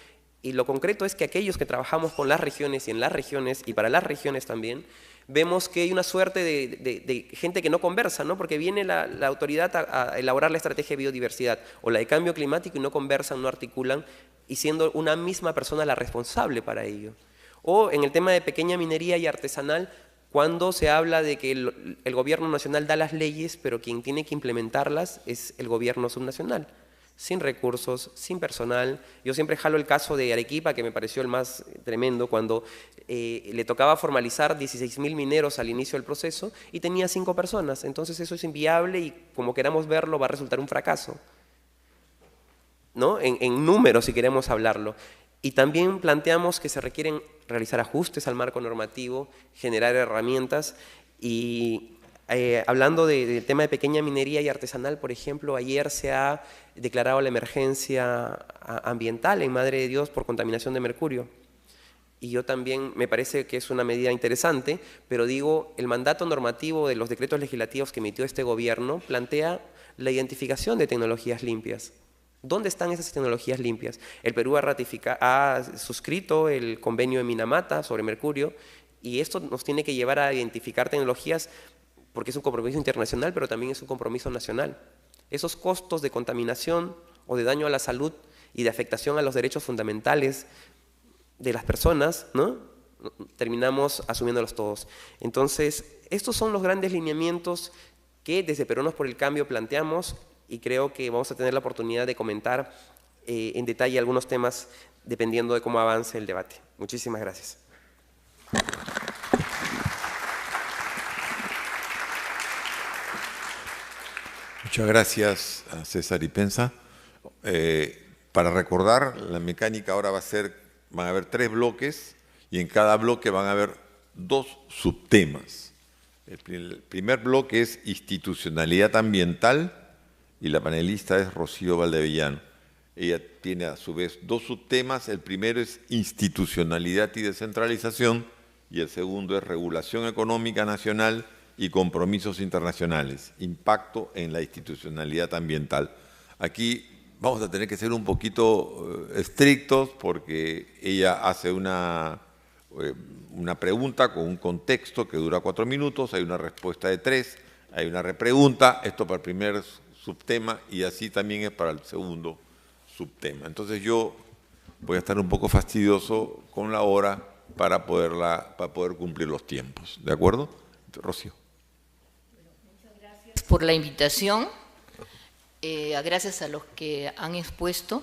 Y lo concreto es que aquellos que trabajamos con las regiones y en las regiones y para las regiones también, vemos que hay una suerte de gente que no conversa, ¿no? Porque viene la autoridad a elaborar la estrategia de biodiversidad o la de cambio climático y no conversan, no articulan, y siendo una misma persona la responsable para ello. O en el tema de pequeña minería y artesanal, cuando se habla de que el gobierno nacional da las leyes, pero quien tiene que implementarlas es el gobierno subnacional, sin recursos, sin personal. Yo siempre jalo el caso de Arequipa, que me pareció el más tremendo, cuando le tocaba formalizar 16.000 mineros al inicio del proceso y tenía 5 personas. Entonces eso es inviable y, como queramos verlo, va a resultar un fracaso, ¿no? En números, si queremos hablarlo. Y también planteamos que se requieren realizar ajustes al marco normativo, generar herramientas y hablando del tema de pequeña minería y artesanal, por ejemplo, ayer se ha declarado la emergencia ambiental en Madre de Dios por contaminación de mercurio. Y yo también me parece que es una medida interesante, pero digo, el mandato normativo de los decretos legislativos que emitió este gobierno plantea la identificación de tecnologías limpias. ¿Dónde están esas tecnologías limpias? El Perú ha suscrito el convenio de Minamata sobre mercurio y esto nos tiene que llevar a identificar tecnologías porque es un compromiso internacional, pero también es un compromiso nacional. Esos costos de contaminación o de daño a la salud y de afectación a los derechos fundamentales de las personas, ¿no? Terminamos asumiéndolos todos. Entonces, estos son los grandes lineamientos que desde Peruanos por el Cambio planteamos y creo que vamos a tener la oportunidad de comentar en detalle algunos temas dependiendo de cómo avance el debate. Muchísimas gracias. Muchas gracias a César Ipenza. Para recordar, la mecánica ahora van a haber 3 bloques y en cada bloque van a haber 2 subtemas. El primer bloque es institucionalidad ambiental y la panelista es Rocío Valdevillano. Ella tiene a su vez 2 subtemas. El primero es institucionalidad y descentralización y el segundo es regulación económica nacional y compromisos internacionales, impacto en la institucionalidad ambiental. Aquí vamos a tener que ser un poquito estrictos porque ella hace una pregunta con un contexto que dura 4 minutos, hay una respuesta de 3, hay una repregunta, esto para el primer subtema y así también es para el segundo subtema. Entonces yo voy a estar un poco fastidioso con la hora para poder cumplir los tiempos, ¿de acuerdo? Rocío. Por la invitación, gracias a los que han expuesto.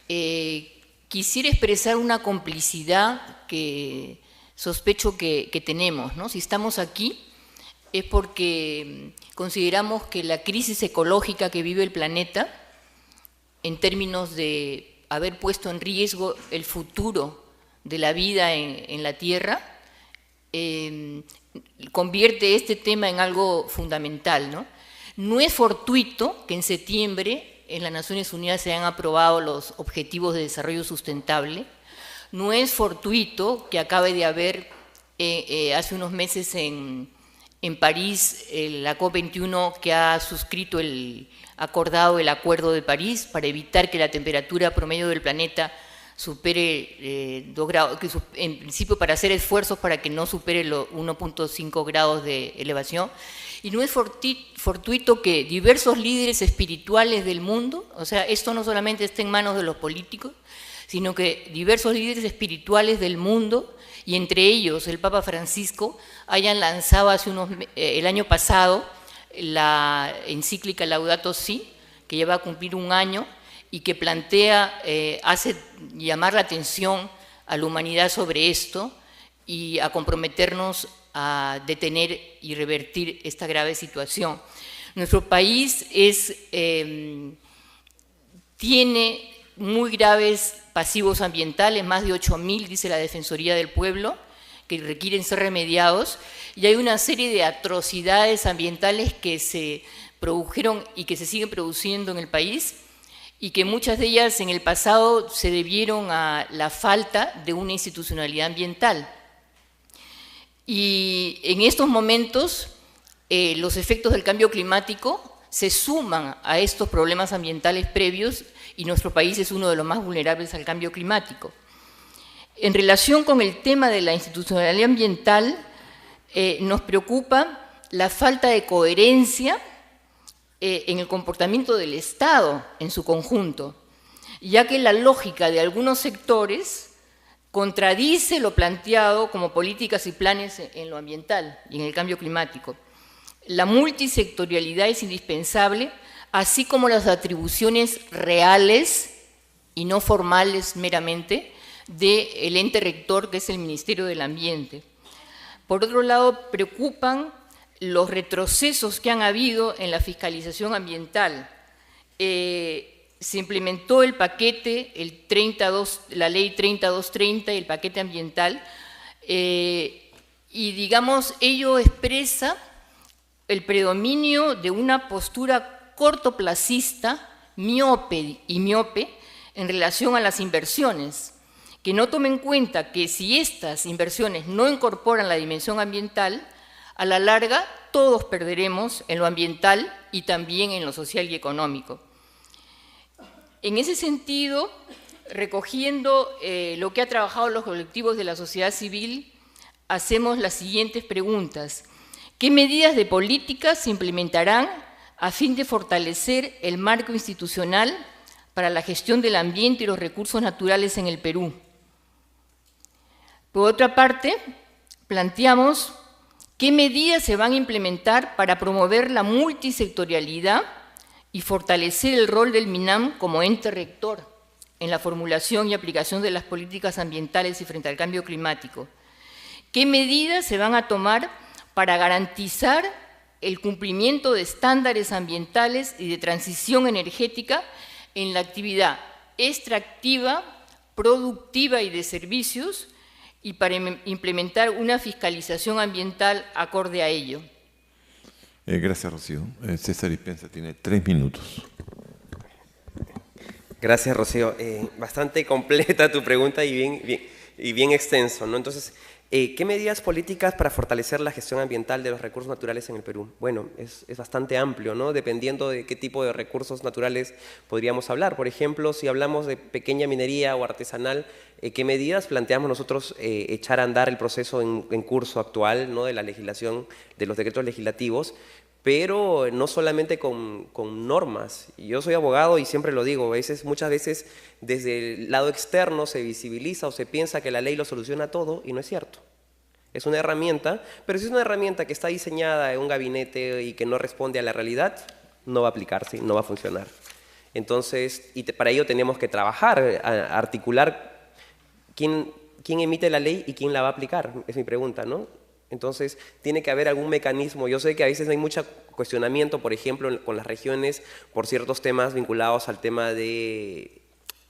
Quisiera expresar una complicidad que sospecho que tenemos, ¿no? Si estamos aquí es porque consideramos que la crisis ecológica que vive el planeta, en términos de haber puesto en riesgo el futuro de la vida en la Tierra, convierte este tema en algo fundamental, ¿no? No es fortuito que en septiembre en las Naciones Unidas se han aprobado los Objetivos de Desarrollo Sustentable, no es fortuito que acabe de haber hace unos meses en París la COP21 que ha suscrito acordado el Acuerdo de París para evitar que la temperatura promedio del planeta supere 2 grados, en principio para hacer esfuerzos para que no supere los 1.5 grados de elevación. Y no es fortuito que diversos líderes espirituales del mundo, o sea, esto no solamente está en manos de los políticos, sino que diversos líderes espirituales del mundo, y entre ellos el Papa Francisco, hayan lanzado el año pasado la encíclica Laudato Si, que ya va a cumplir 1 año, y que plantea, hace llamar la atención a la humanidad sobre esto y a comprometernos a detener y revertir esta grave situación. Nuestro país tiene muy graves pasivos ambientales, más de 8.000, dice la Defensoría del Pueblo, que requieren ser remediados, y hay una serie de atrocidades ambientales que se produjeron y que se siguen produciendo en el país, y que muchas de ellas en el pasado se debieron a la falta de una institucionalidad ambiental. Y en estos momentos los efectos del cambio climático se suman a estos problemas ambientales previos y nuestro país es uno de los más vulnerables al cambio climático. En relación con el tema de la institucionalidad ambiental, nos preocupa la falta de coherencia en el comportamiento del Estado en su conjunto, ya que la lógica de algunos sectores contradice lo planteado como políticas y planes en lo ambiental y en el cambio climático. La multisectorialidad es indispensable, así como las atribuciones reales y no formales meramente del ente rector, que es el Ministerio del Ambiente. Por otro lado, preocupan los retrocesos que han habido en la fiscalización ambiental. Se implementó el paquete, la ley 3230 y el paquete ambiental, y digamos, ello expresa el predominio de una postura cortoplacista, miope en relación a las inversiones, que no tome en cuenta que si estas inversiones no incorporan la dimensión ambiental, a la larga todos perderemos en lo ambiental y también en lo social y económico. En ese sentido, recogiendo lo que han trabajado los colectivos de la sociedad civil, hacemos las siguientes preguntas. ¿Qué medidas de política se implementarán a fin de fortalecer el marco institucional para la gestión del ambiente y los recursos naturales en el Perú? Por otra parte, planteamos qué medidas se van a implementar para promover la multisectorialidad y fortalecer el rol del MINAM como ente rector en la formulación y aplicación de las políticas ambientales y frente al cambio climático. ¿Qué medidas se van a tomar para garantizar el cumplimiento de estándares ambientales y de transición energética en la actividad extractiva, productiva y de servicios, y para implementar una fiscalización ambiental acorde a ello? Gracias, Rocío. César Dispensa tiene 3 minutos. Gracias, Rocío. Bastante completa tu pregunta y bien extenso, ¿no? Entonces, ¿qué medidas políticas para fortalecer la gestión ambiental de los recursos naturales en el Perú? Bueno, es bastante amplio, ¿no? Dependiendo de qué tipo de recursos naturales podríamos hablar. Por ejemplo, si hablamos de pequeña minería o artesanal, ¿qué medidas planteamos nosotros echar a andar el proceso en curso actual, ¿no? De la legislación, de los decretos legislativos? Pero no solamente con normas. Yo soy abogado y siempre lo digo, muchas veces desde el lado externo se visibiliza o se piensa que la ley lo soluciona todo y no es cierto. Es una herramienta, pero si es una herramienta que está diseñada en un gabinete y que no responde a la realidad, no va a aplicarse, no va a funcionar. Entonces, para ello tenemos que trabajar, articular quién emite la ley y quién la va a aplicar, es mi pregunta, ¿no? Entonces, tiene que haber algún mecanismo. Yo sé que a veces hay mucho cuestionamiento, por ejemplo, con las regiones, por ciertos temas vinculados al tema de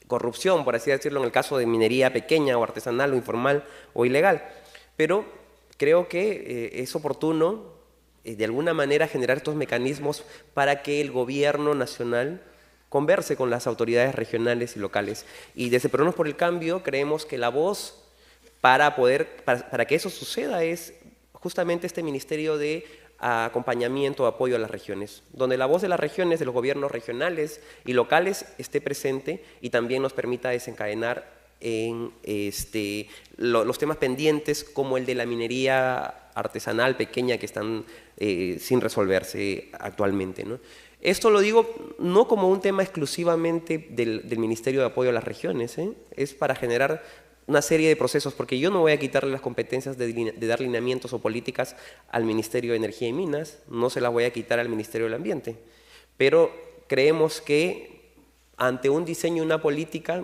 corrupción, por así decirlo, en el caso de minería pequeña o artesanal o informal o ilegal. Pero creo que es oportuno, de alguna manera, generar estos mecanismos para que el gobierno nacional converse con las autoridades regionales y locales. Y desde Peruanos por el Cambio creemos que la voz para que eso suceda es justamente este Ministerio de Acompañamiento o Apoyo a las Regiones, donde la voz de las regiones, de los gobiernos regionales y locales esté presente y también nos permita desencadenar en los temas pendientes como el de la minería artesanal pequeña que están sin resolverse actualmente, ¿no? Esto lo digo no como un tema exclusivamente del Ministerio de Apoyo a las Regiones, es para generar una serie de procesos, porque yo no voy a quitarle las competencias de dar lineamientos o políticas al Ministerio de Energía y Minas, no se las voy a quitar al Ministerio del Ambiente, pero creemos que ante un diseño, una política,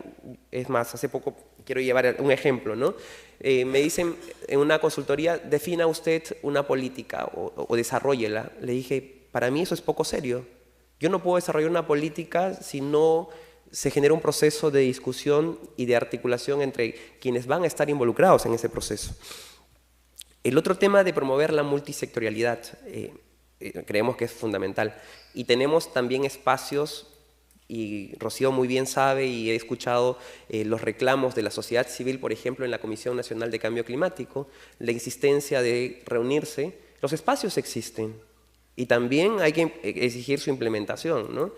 es más, hace poco quiero llevar un ejemplo, ¿no? Me dicen en una consultoría, defina usted una política o desarróllela. Le dije, para mí eso es poco serio. Yo no puedo desarrollar una política si no se genera un proceso de discusión y de articulación entre quienes van a estar involucrados en ese proceso. El otro tema de promover la multisectorialidad, creemos que es fundamental. Y tenemos también espacios, y Rocío muy bien sabe, y he escuchado los reclamos de la sociedad civil, por ejemplo, en la Comisión Nacional de Cambio Climático, la insistencia de reunirse. Los espacios existen. y también hay que exigir su implementación, ¿no?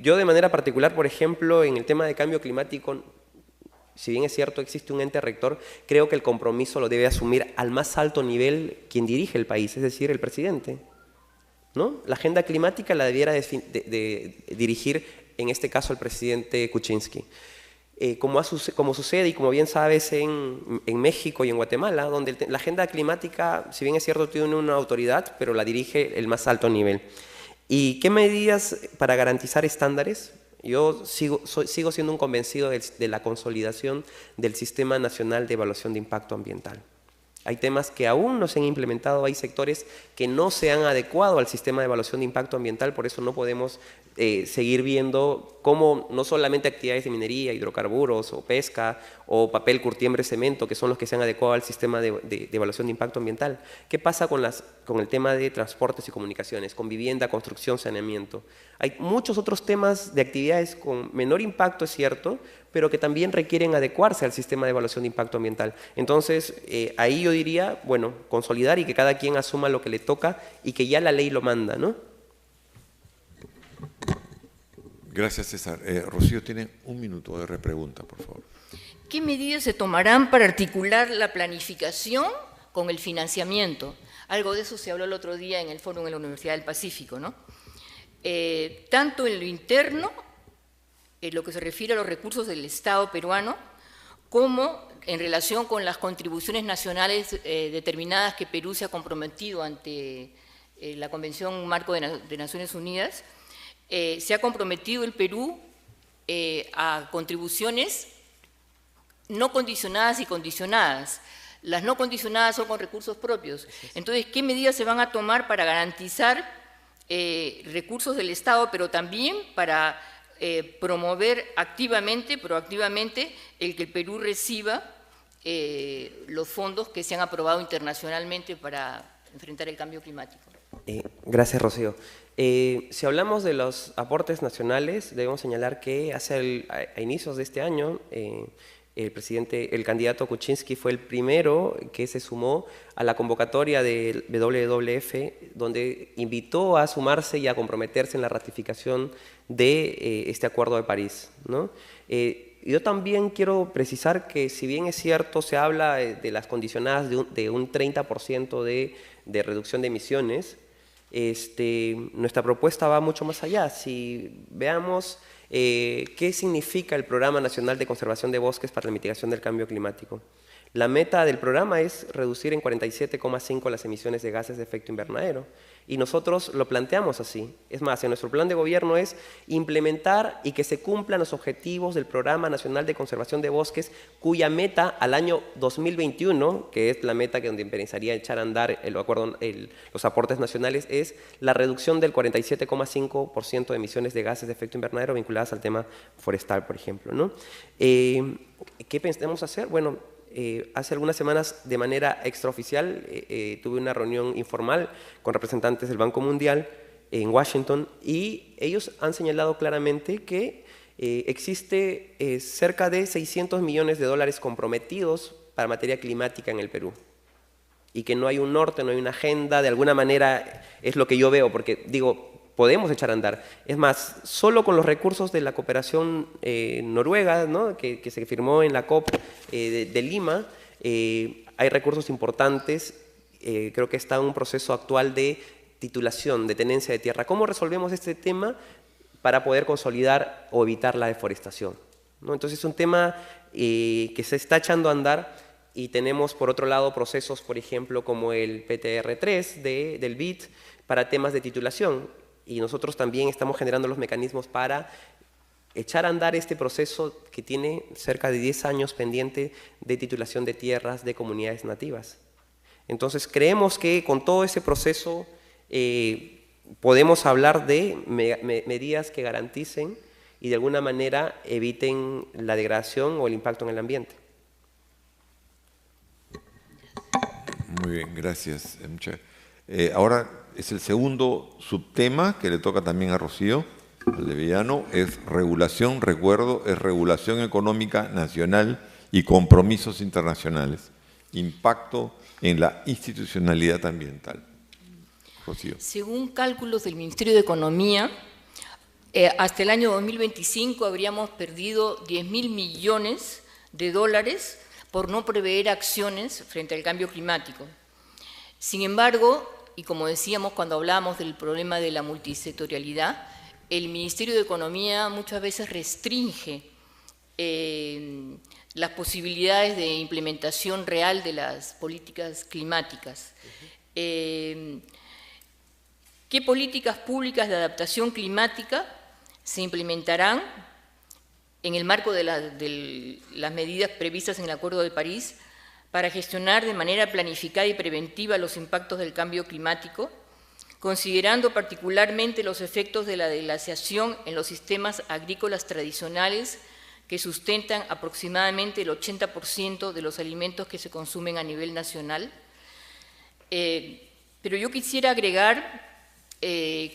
Yo de manera particular, por ejemplo, en el tema de cambio climático, si bien es cierto existe un ente rector, creo que el compromiso lo debe asumir al más alto nivel quien dirige el país, es decir, el presidente, ¿no? La agenda climática la debiera dirigir, en este caso, el presidente Kuczynski. Como sucede y como bien sabes en México y en Guatemala, donde la agenda climática, si bien es cierto, tiene una autoridad, pero la dirige el más alto nivel. ¿Y qué medidas para garantizar estándares? Yo sigo siendo un convencido de la consolidación del Sistema Nacional de Evaluación de Impacto Ambiental. Hay temas que aún no se han implementado, hay sectores que no se han adecuado al sistema de evaluación de impacto ambiental, por eso no podemos seguir viendo cómo no solamente actividades de minería, hidrocarburos o pesca o papel, curtiembre, cemento, que son los que se han adecuado al sistema de evaluación de impacto ambiental. ¿Qué pasa con el tema de transportes y comunicaciones, con vivienda, construcción, saneamiento? Hay muchos otros temas de actividades con menor impacto, es cierto, pero que también requieren adecuarse al sistema de evaluación de impacto ambiental. Entonces, ahí yo diría, bueno, consolidar y que cada quien asuma lo que le toca y que ya la ley lo manda, ¿no? Gracias, César. Rocío tiene un minuto de repregunta, por favor. ¿Qué medidas se tomarán para articular la planificación con el financiamiento? Algo de eso se habló el otro día en el foro en la Universidad del Pacífico, ¿no? Tanto en lo interno, en lo que se refiere a los recursos del Estado peruano, como en relación con las contribuciones nacionales determinadas que Perú se ha comprometido ante la Convención Marco de Naciones Unidas. Se ha comprometido el Perú a contribuciones no condicionadas y condicionadas. Las no condicionadas son con recursos propios. Entonces, ¿qué medidas se van a tomar para garantizar recursos del Estado, pero también para promover proactivamente, el que el Perú reciba los fondos que se han aprobado internacionalmente para enfrentar el cambio climático? Gracias, Rocío. Si hablamos de los aportes nacionales, debemos señalar que a inicios de este año, el candidato Kuczynski fue el primero que se sumó a la convocatoria del WWF, donde invitó a sumarse y a comprometerse en la ratificación de este Acuerdo de París, ¿no? Yo también quiero precisar que, si bien es cierto, se habla de las condicionadas de un 30% de reducción de emisiones, nuestra propuesta va mucho más allá. Si veamos qué significa el Programa Nacional de Conservación de Bosques para la Mitigación del Cambio Climático. La meta del programa es reducir en 47,5 las emisiones de gases de efecto invernadero. Y nosotros lo planteamos así. Es más, en nuestro plan de gobierno es implementar y que se cumplan los objetivos del Programa Nacional de Conservación de Bosques, cuya meta al año 2021, que es la meta que donde empezaría a echar a andar los aportes nacionales, es la reducción del 47,5% de emisiones de gases de efecto invernadero vinculadas al tema forestal, por ejemplo, ¿no? ¿Qué pensamos hacer? Bueno, hace algunas semanas, de manera extraoficial, tuve una reunión informal con representantes del Banco Mundial en Washington, y ellos han señalado claramente que existe cerca de $600 millones comprometidos para materia climática en el Perú, y que no hay un norte, no hay una agenda. De alguna manera es lo que yo veo, porque digo, podemos echar a andar. Es más, solo con los recursos de la cooperación noruega, ¿no?, que se firmó en la COP de Lima, hay recursos importantes. Creo que está en un proceso actual de titulación, de tenencia de tierra. ¿Cómo resolvemos este tema para poder consolidar o evitar la deforestación, ¿no? Entonces es un tema que se está echando a andar, y tenemos por otro lado procesos, por ejemplo, como el PTR3 del BID para temas de titulación. Y nosotros también estamos generando los mecanismos para echar a andar este proceso que tiene cerca de 10 años pendiente de titulación de tierras de comunidades nativas. Entonces creemos que con todo ese proceso podemos hablar de medidas que garanticen y de alguna manera eviten la degradación o el impacto en el ambiente. Muy bien, gracias. Ahora es el segundo subtema que le toca también a Rocío, al de Villano, es regulación, recuerdo, es regulación económica nacional y compromisos internacionales, impacto en la institucionalidad ambiental. Rocío. Según cálculos del Ministerio de Economía, hasta el año 2025 habríamos perdido 10.000 millones de dólares por no prever acciones frente al cambio climático. Sin embargo, y como decíamos cuando hablábamos del problema de la multisectorialidad, el Ministerio de Economía muchas veces restringe las posibilidades de implementación real de las políticas climáticas. ¿Qué políticas públicas de adaptación climática se implementarán en el marco de las medidas previstas en el Acuerdo de París para gestionar de manera planificada y preventiva los impactos del cambio climático, considerando particularmente los efectos de la deglaciación en los sistemas agrícolas tradicionales que sustentan aproximadamente el 80% de los alimentos que se consumen a nivel nacional? Pero yo quisiera agregar,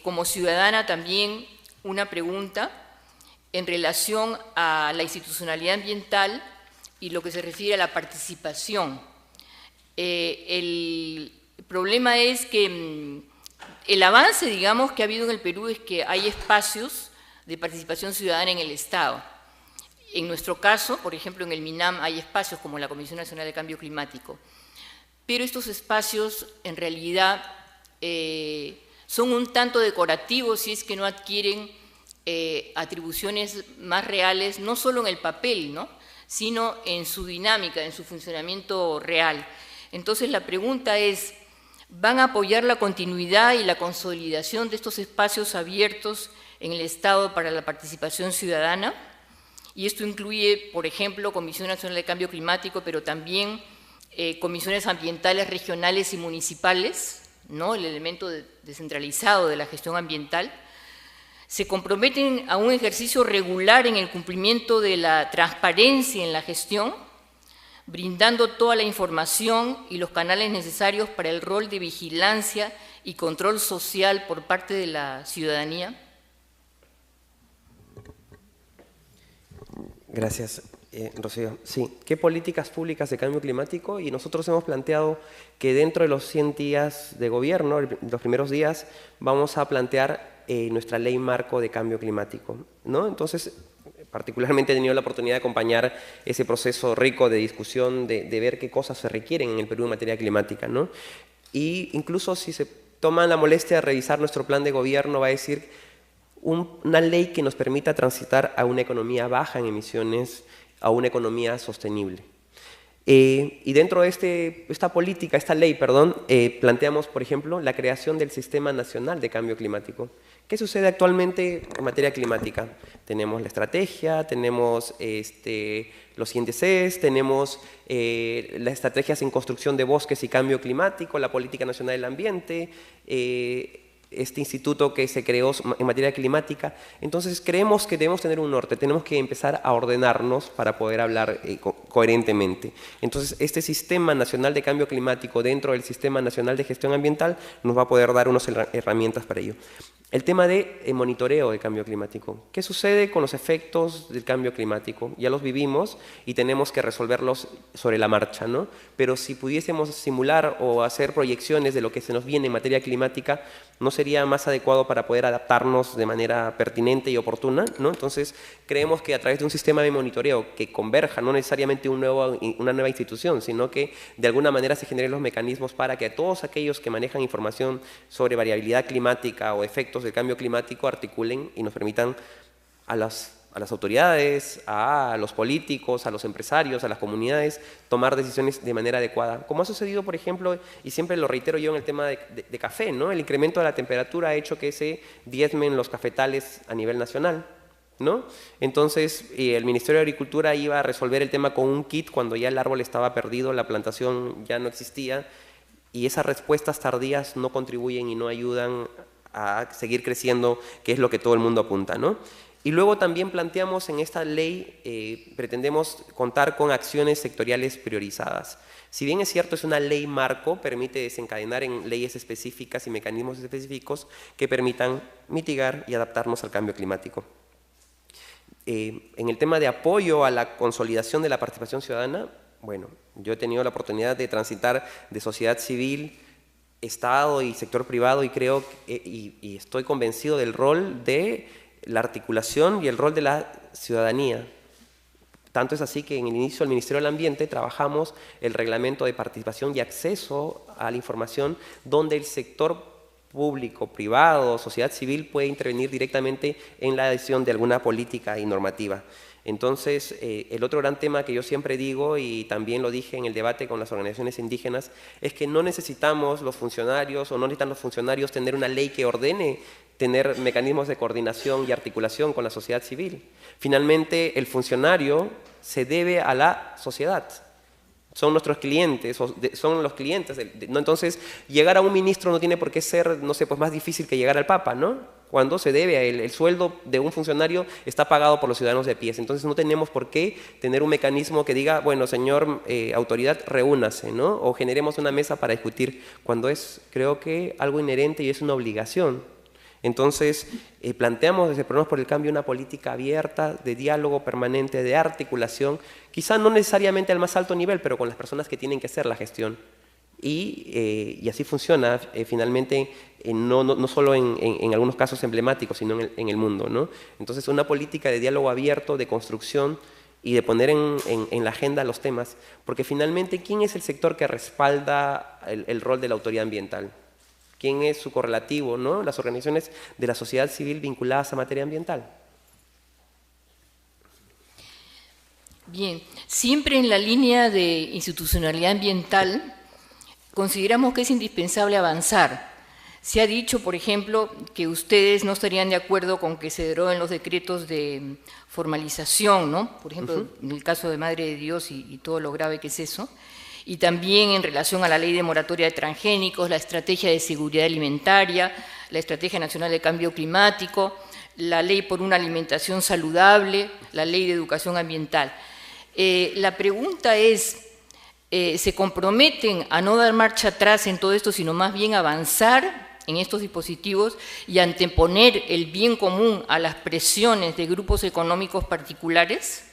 como ciudadana también, una pregunta en relación a la institucionalidad ambiental y lo que se refiere a la participación. El problema es que el avance, digamos, que ha habido en el Perú es que hay espacios de participación ciudadana en el Estado. En nuestro caso, por ejemplo, en el MINAM hay espacios como la Comisión Nacional de Cambio Climático, pero estos espacios en realidad son un tanto decorativos si es que no adquieren atribuciones más reales, no solo en el papel, ¿no?, sino en su dinámica, en su funcionamiento real. Entonces la pregunta es, ¿van a apoyar la continuidad y la consolidación de estos espacios abiertos en el Estado para la participación ciudadana? Y esto incluye, por ejemplo, Comisión Nacional de Cambio Climático, pero también comisiones ambientales regionales y municipales, ¿no?, el elemento descentralizado de la gestión ambiental. Se comprometen a un ejercicio regular en el cumplimiento de la transparencia en la gestión, brindando toda la información y los canales necesarios para el rol de vigilancia y control social por parte de la ciudadanía. Gracias, Rocío. Sí, ¿qué políticas públicas de cambio climático? Y nosotros hemos planteado que dentro de los 100 días de gobierno, los primeros días, vamos a plantear nuestra ley marco de cambio climático, ¿no? Entonces, particularmente he tenido la oportunidad de acompañar ese proceso rico de discusión, de ver qué cosas se requieren en el Perú en materia climática, ¿no? Y incluso si se toman la molestia de revisar nuestro plan de gobierno, va a decir una ley que nos permita transitar a una economía baja en emisiones, a una economía sostenible. Y dentro de esta política, esta ley, perdón, planteamos, por ejemplo, la creación del Sistema Nacional de Cambio Climático. ¿Qué sucede actualmente en materia climática? Tenemos la estrategia, tenemos los índices, tenemos las estrategias en construcción de bosques y cambio climático, la Política Nacional del Ambiente, este instituto que se creó en materia climática. Entonces creemos que debemos tener un norte, tenemos que empezar a ordenarnos para poder hablar coherentemente. Entonces este Sistema Nacional de Cambio Climático dentro del Sistema Nacional de Gestión Ambiental nos va a poder dar unas herramientas para ello. El tema de monitoreo del cambio climático. ¿Qué sucede con los efectos del cambio climático? Ya los vivimos y tenemos que resolverlos sobre la marcha, ¿no? Pero si pudiésemos simular o hacer proyecciones de lo que se nos viene en materia climática, ¿no sería más adecuado para poder adaptarnos de manera pertinente y oportuna, ¿no? Entonces, creemos que a través de un sistema de monitoreo que converja, no necesariamente una nueva institución, sino que de alguna manera se generen los mecanismos para que todos aquellos que manejan información sobre variabilidad climática o efectos del cambio climático articulen y nos permitan a las autoridades, a los políticos, a los empresarios, a las comunidades, tomar decisiones de manera adecuada. Como ha sucedido, por ejemplo, y siempre lo reitero yo en el tema de café, ¿no? El incremento de la temperatura ha hecho que se diezmen los cafetales a nivel nacional, ¿no? Entonces, el Ministerio de Agricultura iba a resolver el tema con un kit cuando ya el árbol estaba perdido, la plantación ya no existía, y esas respuestas tardías no contribuyen y no ayudan a seguir creciendo, que es lo que todo el mundo apunta, ¿no? Y luego también planteamos en esta ley, pretendemos contar con acciones sectoriales priorizadas. Si bien es cierto, es una ley marco, permite desencadenar en leyes específicas y mecanismos específicos que permitan mitigar y adaptarnos al cambio climático. En el tema de apoyo a la consolidación de la participación ciudadana, bueno, yo he tenido la oportunidad de transitar de sociedad civil Estado y sector privado, y creo y estoy convencido del rol de la articulación y el rol de la ciudadanía. Tanto es así que en el inicio del Ministerio del Ambiente trabajamos el reglamento de participación y acceso a la información, donde el sector público, privado, sociedad civil puede intervenir directamente en la decisión de alguna política y normativa. Entonces, el otro gran tema que yo siempre digo, y también lo dije en el debate con las organizaciones indígenas, es que no necesitamos los funcionarios, o no necesitan los funcionarios tener una ley que ordene tener mecanismos de coordinación y articulación con la sociedad civil. Finalmente, el funcionario se debe a la sociedad. Son nuestros clientes, son los clientes. ¿No? Entonces, llegar a un ministro no tiene por qué ser, no sé, pues más difícil que llegar al Papa, ¿no? Cuando se debe a él, el sueldo de un funcionario está pagado por los ciudadanos de pie. Entonces, no tenemos por qué tener un mecanismo que diga, bueno, señor autoridad, reúnase, ¿no? O generemos una mesa para discutir, cuando es, creo que, algo inherente y es una obligación. Entonces, planteamos desde Peruanos por el Cambio una política abierta, de diálogo permanente, de articulación, quizá no necesariamente al más alto nivel, pero con las personas que tienen que hacer la gestión. Y así funciona finalmente, no solo en algunos casos emblemáticos, sino en el mundo, ¿no? Entonces, una política de diálogo abierto, de construcción y de poner en la agenda los temas, porque finalmente, ¿quién es el sector que respalda el rol de la autoridad ambiental? ¿Quién es su correlativo, ¿no? Las organizaciones de la sociedad civil vinculadas a materia ambiental. Bien, siempre en la línea de institucionalidad ambiental consideramos que es indispensable avanzar. Se ha dicho, por ejemplo, que ustedes no estarían de acuerdo con que se deroguen los decretos de formalización, ¿no? Por ejemplo, en el caso de Madre de Dios y todo lo grave que es eso. Y también en relación a la ley de moratoria de transgénicos, la estrategia de seguridad alimentaria, la estrategia nacional de cambio climático, la ley por una alimentación saludable, la ley de educación ambiental. La pregunta es, ¿se comprometen a no dar marcha atrás en todo esto, sino más bien avanzar en estos dispositivos y anteponer el bien común a las presiones de grupos económicos particulares?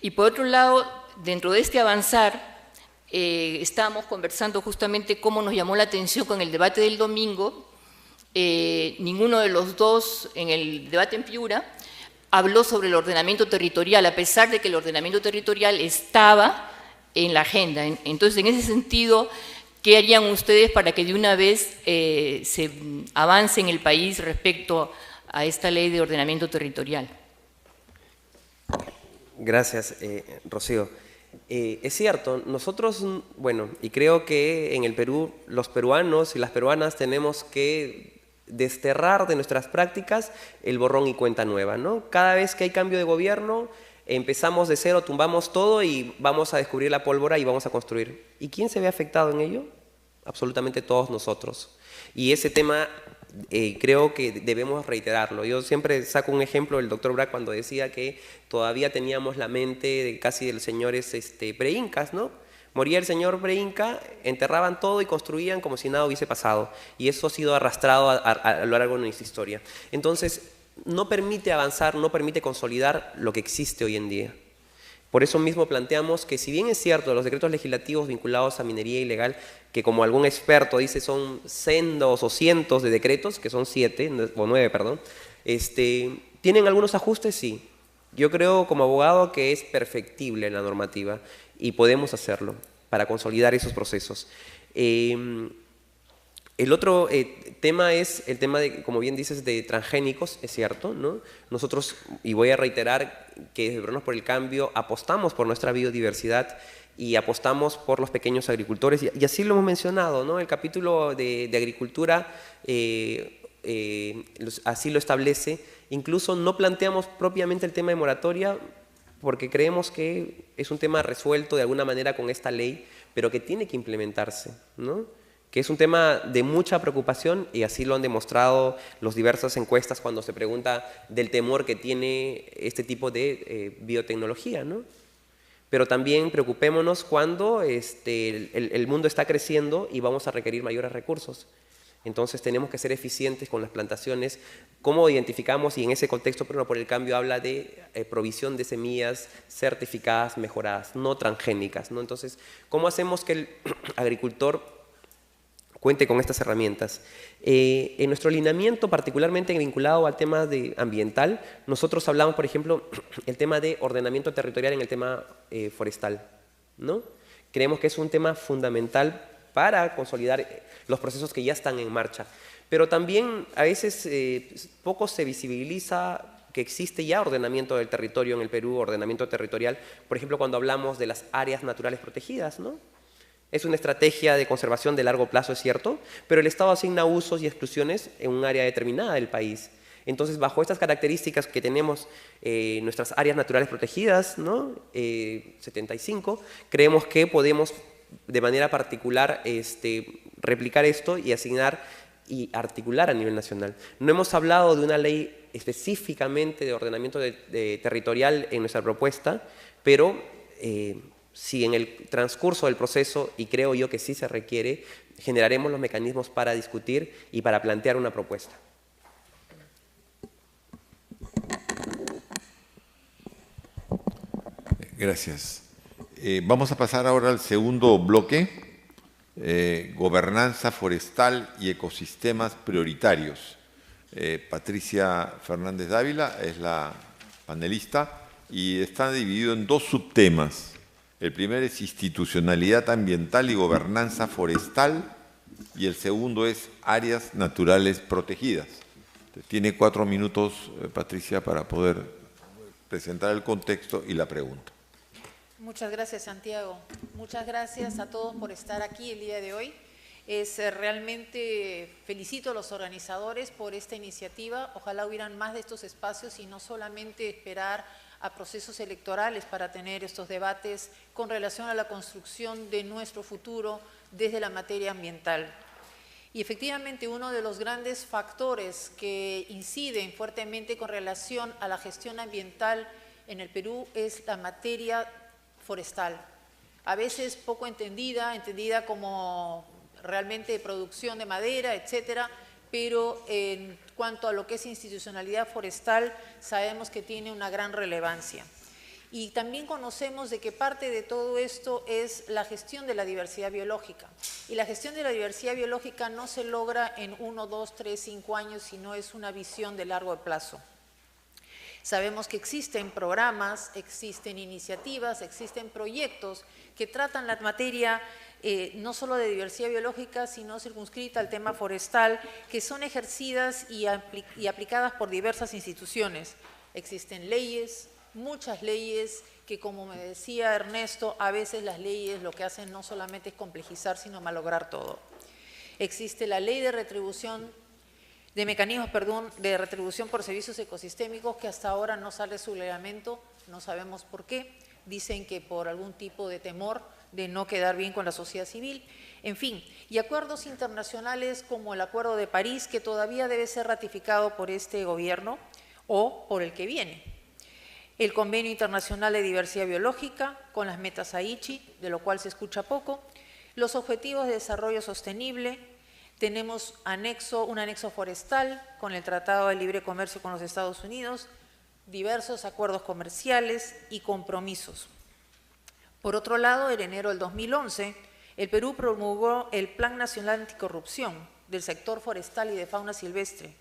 Y por otro lado, dentro de este avanzar, estábamos conversando justamente cómo nos llamó la atención con el debate del domingo. Ninguno de los dos en el debate en Piura habló sobre el ordenamiento territorial, a pesar de que el ordenamiento territorial estaba en la agenda. Entonces, en ese sentido, ¿qué harían ustedes para que de una vez se avance en el país respecto a esta ley de ordenamiento territorial? Gracias, Rocío. Es cierto, nosotros, bueno, y creo que en el Perú, los peruanos y las peruanas tenemos que desterrar de nuestras prácticas el borrón y cuenta nueva, ¿no? Cada vez que hay cambio de gobierno, empezamos de cero, tumbamos todo y vamos a descubrir la pólvora y vamos a construir. ¿Y quién se ve afectado en ello? Absolutamente todos nosotros. Y ese tema creo que debemos reiterarlo. Yo siempre saco un ejemplo del doctor Brack cuando decía que todavía teníamos la mente de casi de los señores preincas, ¿no? Moría el señor preinca, enterraban todo y construían como si nada hubiese pasado. Y eso ha sido arrastrado a lo largo de nuestra historia. Entonces, no permite avanzar, no permite consolidar lo que existe hoy en día. Por eso mismo planteamos que, si bien es cierto, los decretos legislativos vinculados a minería ilegal, que como algún experto dice son sendos o cientos de decretos, que son 7 o 9, perdón, ¿tienen algunos ajustes? Sí. Yo creo como abogado que es perfectible la normativa y podemos hacerlo para consolidar esos procesos. El otro tema es el tema de, como bien dices, de transgénicos, es cierto, ¿no? Nosotros, y voy a reiterar que desde Peruanos por el Cambio apostamos por nuestra biodiversidad y apostamos por los pequeños agricultores, y así lo hemos mencionado, ¿no? El capítulo de agricultura así lo establece. Incluso no planteamos propiamente el tema de moratoria porque creemos que es un tema resuelto de alguna manera con esta ley, pero que tiene que implementarse, ¿no? Que es un tema de mucha preocupación, y así lo han demostrado las diversas encuestas cuando se pregunta del temor que tiene este tipo de biotecnología, ¿no? Pero también preocupémonos cuando el mundo está creciendo y vamos a requerir mayores recursos. Entonces tenemos que ser eficientes con las plantaciones. ¿Cómo identificamos? Y en ese contexto, Peruanos por el Cambio habla de provisión de semillas certificadas, mejoradas, no transgénicas, ¿no? Entonces, ¿cómo hacemos que el agricultor cuente con estas herramientas. En nuestro lineamiento, particularmente vinculado al tema ambiental, nosotros hablamos, por ejemplo, el tema de ordenamiento territorial en el tema forestal, ¿no? Creemos que es un tema fundamental para consolidar los procesos que ya están en marcha. Pero también a veces poco se visibiliza que existe ya ordenamiento del territorio en el Perú, ordenamiento territorial, por ejemplo, cuando hablamos de las áreas naturales protegidas, ¿no? Es una estrategia de conservación de largo plazo, es cierto, pero el Estado asigna usos y exclusiones en un área determinada del país. Entonces, bajo estas características que tenemos nuestras áreas naturales protegidas, ¿no? 75, creemos que podemos de manera particular replicar esto y asignar y articular a nivel nacional. No hemos hablado de una ley específicamente de ordenamiento territorial en nuestra propuesta, pero si en el transcurso del proceso, y creo yo que sí se requiere, generaremos los mecanismos para discutir y para plantear una propuesta. Gracias. Vamos a pasar ahora al segundo bloque, gobernanza forestal y ecosistemas prioritarios. Patricia Fernández Dávila es la panelista y está dividido en dos subtemas. El primero es institucionalidad ambiental y gobernanza forestal y el segundo es áreas naturales protegidas. Tiene 4 minutos, Patricia, para poder presentar el contexto y la pregunta. Muchas gracias, Santiago. Muchas gracias a todos por estar aquí el día de hoy. Realmente felicito a los organizadores por esta iniciativa. Ojalá hubieran más de estos espacios y no solamente esperar a procesos electorales para tener estos debates con relación a la construcción de nuestro futuro desde la materia ambiental. Y efectivamente uno de los grandes factores que inciden fuertemente con relación a la gestión ambiental en el Perú es la materia forestal. A veces poco entendida como realmente producción de madera, etcétera, pero en cuanto a lo que es institucionalidad forestal, sabemos que tiene una gran relevancia. Y también conocemos de que parte de todo esto es la gestión de la diversidad biológica. Y la gestión de la diversidad biológica no se logra en 1, 2, 3, 5 años, sino es una visión de largo plazo. Sabemos que existen programas, existen iniciativas, existen proyectos que tratan la materia no solo de diversidad biológica, sino circunscrita al tema forestal, que son ejercidas y aplicadas por diversas instituciones. Existen leyes, muchas leyes, que como me decía Ernesto, a veces las leyes lo que hacen no solamente es complejizar, sino malograr todo. Existe la ley de retribución, de retribución por servicios ecosistémicos, que hasta ahora no sale su reglamento, no sabemos por qué. Dicen que por algún tipo de temor de no quedar bien con la sociedad civil, en fin, y acuerdos internacionales como el Acuerdo de París, que todavía debe ser ratificado por este gobierno o por el que viene. El Convenio Internacional de Diversidad Biológica, con las metas Aichi, de lo cual se escucha poco, los Objetivos de Desarrollo Sostenible, tenemos un anexo forestal con el Tratado de Libre Comercio con los Estados Unidos, diversos acuerdos comerciales y compromisos. Por otro lado, en enero del 2011, el Perú promulgó el Plan Nacional Anticorrupción del sector forestal y de fauna silvestre.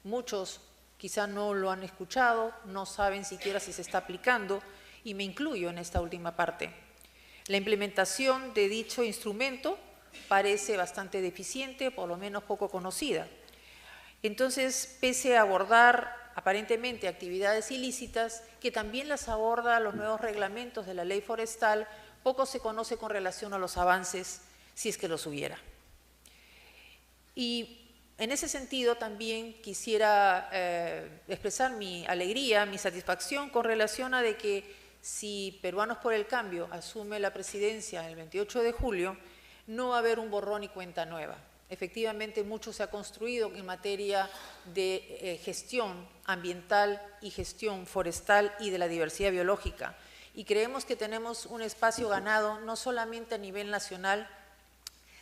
Muchos quizá no lo han escuchado, no saben siquiera si se está aplicando, y me incluyo en esta última parte. La implementación de dicho instrumento parece bastante deficiente, por lo menos poco conocida. Entonces, pese a abordar aparentemente actividades ilícitas, que también las aborda los nuevos reglamentos de la ley forestal, poco se conoce con relación a los avances, si es que los hubiera. Y en ese sentido también quisiera expresar mi alegría, mi satisfacción con relación a de que si Peruanos por el Cambio asume la presidencia el 28 de julio, no va a haber un borrón y cuenta nueva. Efectivamente, mucho se ha construido en materia de gestión ambiental y gestión forestal y de la diversidad biológica. Y creemos que tenemos un espacio ganado no solamente a nivel nacional,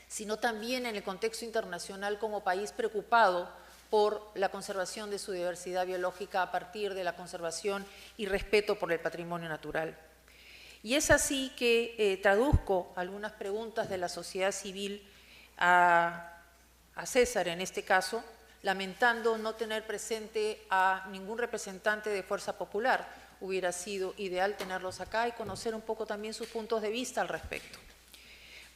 sino también en el contexto internacional como país preocupado por la conservación de su diversidad biológica a partir de la conservación y respeto por el patrimonio natural. Y es así que traduzco algunas preguntas de la sociedad civil a César en este caso, lamentando no tener presente a ningún representante de Fuerza Popular. Hubiera sido ideal tenerlos acá y conocer un poco también sus puntos de vista al respecto.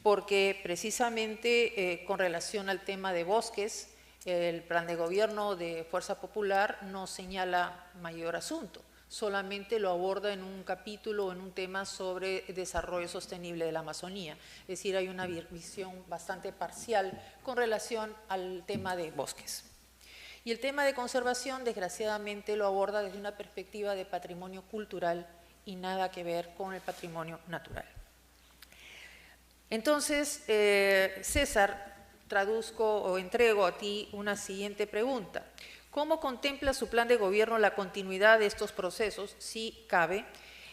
Porque precisamente con relación al tema de bosques, el plan de gobierno de Fuerza Popular no señala mayor asunto, solamente lo aborda en un capítulo o en un tema sobre desarrollo sostenible de la Amazonía. Es decir, hay una visión bastante parcial con relación al tema de bosques. Y el tema de conservación, desgraciadamente, lo aborda desde una perspectiva de patrimonio cultural y nada que ver con el patrimonio natural. Entonces, César, traduzco o entrego a ti una siguiente pregunta. ¿Cómo contempla su plan de gobierno la continuidad de estos procesos, si cabe,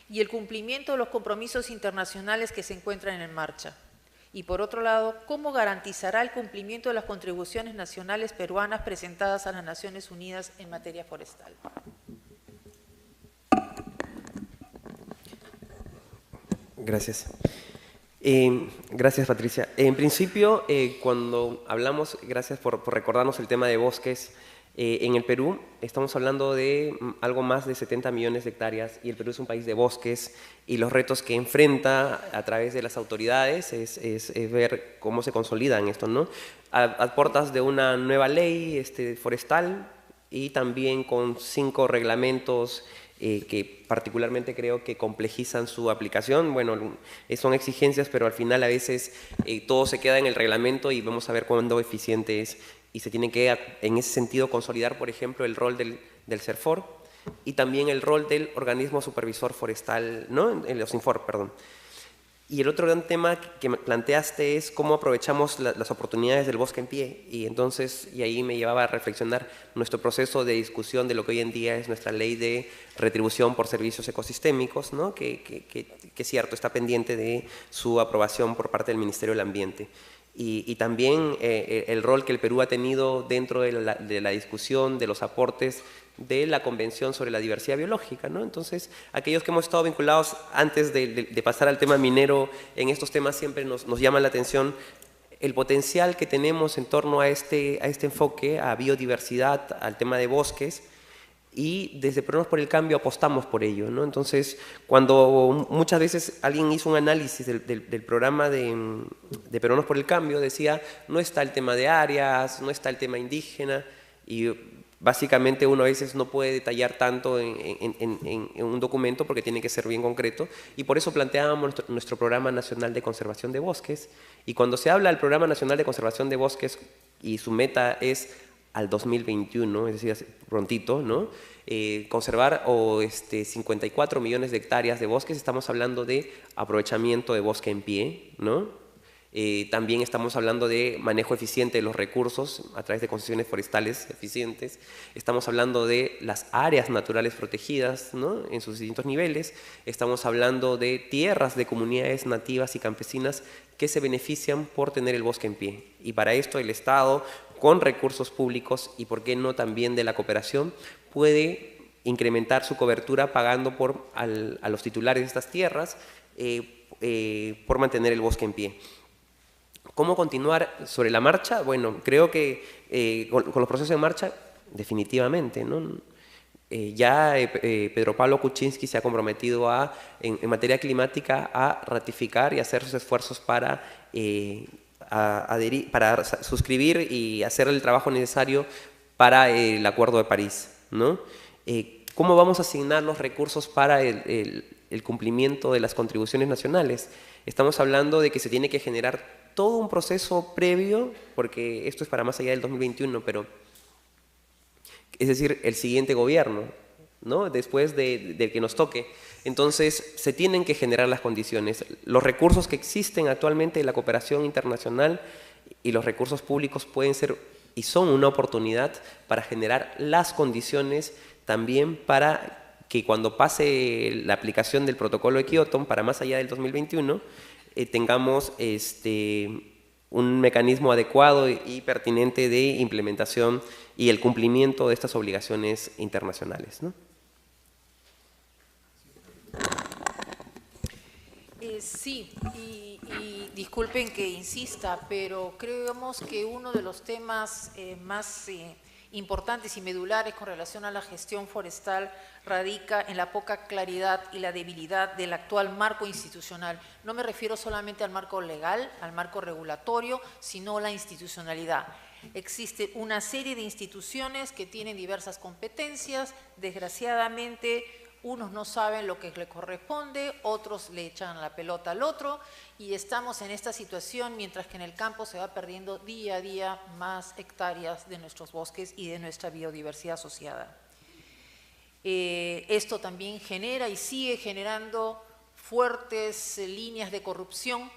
y el cumplimiento de los compromisos internacionales que se encuentran en marcha? Y por otro lado, ¿cómo garantizará el cumplimiento de las contribuciones nacionales peruanas presentadas a las Naciones Unidas en materia forestal? Gracias. Gracias, Patricia. En principio, cuando hablamos, gracias por recordarnos el tema de bosques, en el Perú estamos hablando de algo más de 70 millones de hectáreas y el Perú es un país de bosques y los retos que enfrenta a través de las autoridades es ver cómo se consolidan esto, ¿no? A puertas de una nueva ley forestal y también con 5 reglamentos que particularmente creo que complejizan su aplicación. Bueno, son exigencias, pero al final a veces todo se queda en el reglamento y vamos a ver cuándo eficiente es. Y se tiene que, en ese sentido, consolidar, por ejemplo, el rol del CERFOR y también el rol del organismo supervisor forestal, ¿no? El OSINFOR, perdón. Y el otro gran tema que me planteaste es cómo aprovechamos las oportunidades del bosque en pie. Y ahí me llevaba a reflexionar nuestro proceso de discusión de lo que hoy en día es nuestra ley de retribución por servicios ecosistémicos, ¿no? Que es cierto, está pendiente de su aprobación por parte del Ministerio del Ambiente. Y también el rol que el Perú ha tenido dentro de la discusión, de los aportes de la Convención sobre la Diversidad Biológica, ¿no? Entonces, aquellos que hemos estado vinculados antes de pasar al tema minero, en estos temas siempre nos llama la atención el potencial que tenemos en torno a este enfoque, a biodiversidad, al tema de bosques, y desde Peruanos por el Cambio apostamos por ello, ¿no? Entonces, cuando muchas veces alguien hizo un análisis del programa de Peruanos por el Cambio, decía, no está el tema de áreas, no está el tema indígena, y básicamente uno a veces no puede detallar tanto en un documento porque tiene que ser bien concreto, y por eso planteábamos nuestro Programa Nacional de Conservación de Bosques, y cuando se habla del Programa Nacional de Conservación de Bosques, y su meta es al 2021, es decir, prontito, ¿no? Conservar 54 millones de hectáreas de bosques, estamos hablando de aprovechamiento de bosque en pie, ¿no? También estamos hablando de manejo eficiente de los recursos a través de concesiones forestales eficientes, estamos hablando de las áreas naturales protegidas, ¿no? En sus distintos niveles, estamos hablando de tierras de comunidades nativas y campesinas que se benefician por tener el bosque en pie. Y para esto el Estado, con recursos públicos y por qué no también de la cooperación, puede incrementar su cobertura pagando a los titulares de estas tierras por mantener el bosque en pie. ¿Cómo continuar sobre la marcha? Bueno, creo que con los procesos en marcha, definitivamente, ¿no? Ya Pedro Pablo Kuczynski se ha comprometido en materia climática a ratificar y hacer sus esfuerzos para suscribir y hacer el trabajo necesario para el Acuerdo de París, ¿no? ¿Cómo vamos a asignar los recursos para el cumplimiento de las contribuciones nacionales? Estamos hablando de que se tiene que generar todo un proceso previo, porque esto es para más allá del 2021, pero es decir, el siguiente gobierno, ¿no? Después del que nos toque. Entonces, se tienen que generar las condiciones. Los recursos que existen actualmente de la cooperación internacional y los recursos públicos pueden ser y son una oportunidad para generar las condiciones también para que cuando pase la aplicación del protocolo de Kioto, para más allá del 2021, tengamos un mecanismo adecuado y pertinente de implementación y el cumplimiento de estas obligaciones internacionales, ¿no? Sí, y disculpen que insista, pero creemos que uno de los temas más importantes y medulares con relación a la gestión forestal radica en la poca claridad y la debilidad del actual marco institucional. No me refiero solamente al marco legal, al marco regulatorio, sino la institucionalidad. Existe una serie de instituciones que tienen diversas competencias, desgraciadamente unos no saben lo que le corresponde, otros le echan la pelota al otro y estamos en esta situación mientras que en el campo se va perdiendo día a día más hectáreas de nuestros bosques y de nuestra biodiversidad asociada. Esto también genera y sigue generando fuertes líneas de corrupción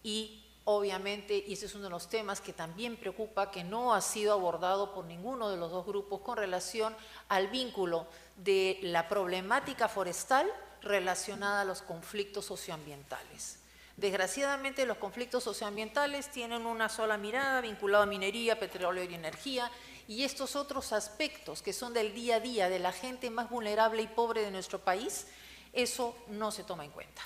y obviamente, y ese es uno de los temas que también preocupa, que no ha sido abordado por ninguno de los dos grupos con relación al vínculo de la problemática forestal relacionada a los conflictos socioambientales. Desgraciadamente, los conflictos socioambientales tienen una sola mirada vinculada a minería, petróleo y energía, y estos otros aspectos que son del día a día de la gente más vulnerable y pobre de nuestro país, eso no se toma en cuenta.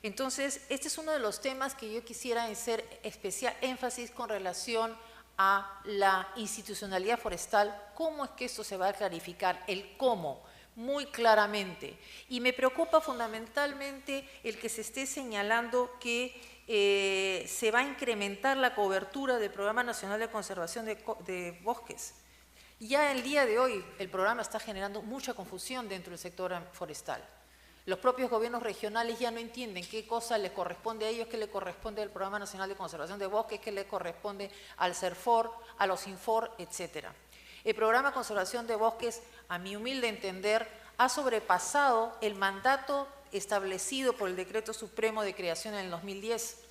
Entonces, este es uno de los temas que yo quisiera hacer especial énfasis con relación a la institucionalidad forestal, cómo es que esto se va a clarificar, el cómo, muy claramente. Y me preocupa fundamentalmente el que se esté señalando que se va a incrementar la cobertura del Programa Nacional de Conservación de Bosques. Ya el día de hoy el programa está generando mucha confusión dentro del sector forestal. Los propios gobiernos regionales ya no entienden qué cosa les corresponde a ellos, qué le corresponde al Programa Nacional de Conservación de Bosques, qué le corresponde al CERFOR, a los INFOR, etc. El Programa de Conservación de Bosques, a mi humilde entender, ha sobrepasado el mandato establecido por el Decreto Supremo de Creación en el 2010,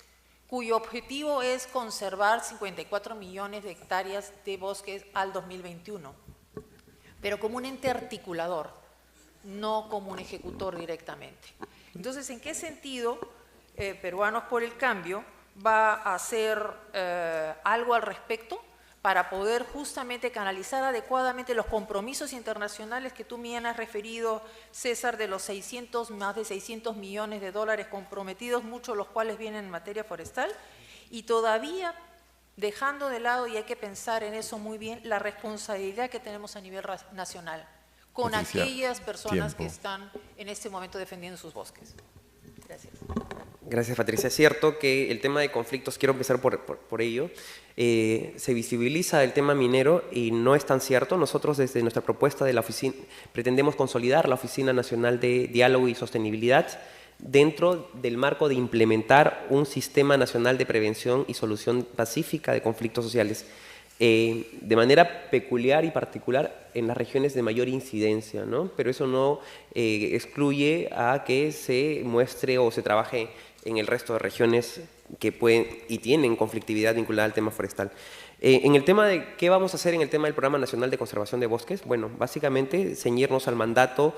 cuyo objetivo es conservar 54 millones de hectáreas de bosques al 2021, pero como un ente articulador, no como un ejecutor directamente. Entonces, ¿en qué sentido Peruanos por el Cambio va a hacer algo al respecto para poder justamente canalizar adecuadamente los compromisos internacionales que tú me has referido, César, de los más de 600 millones de dólares comprometidos, muchos de los cuales vienen en materia forestal, y todavía dejando de lado, y hay que pensar en eso muy bien, la responsabilidad que tenemos a nivel nacional con aquellas personas que están en este momento defendiendo sus bosques. Gracias. Gracias, Patricia. Es cierto que el tema de conflictos, quiero empezar por ello, se visibiliza el tema minero y no es tan cierto. Nosotros desde nuestra propuesta de la oficina pretendemos consolidar la Oficina Nacional de Diálogo y Sostenibilidad dentro del marco de implementar un sistema nacional de prevención y solución pacífica de conflictos sociales. De manera peculiar y particular en las regiones de mayor incidencia, ¿no? Pero eso no excluye a que se muestre o se trabaje en el resto de regiones que pueden y tienen conflictividad vinculada al tema forestal. En el tema de qué vamos a hacer en el tema del Programa Nacional de Conservación de Bosques, bueno, básicamente ceñirnos al mandato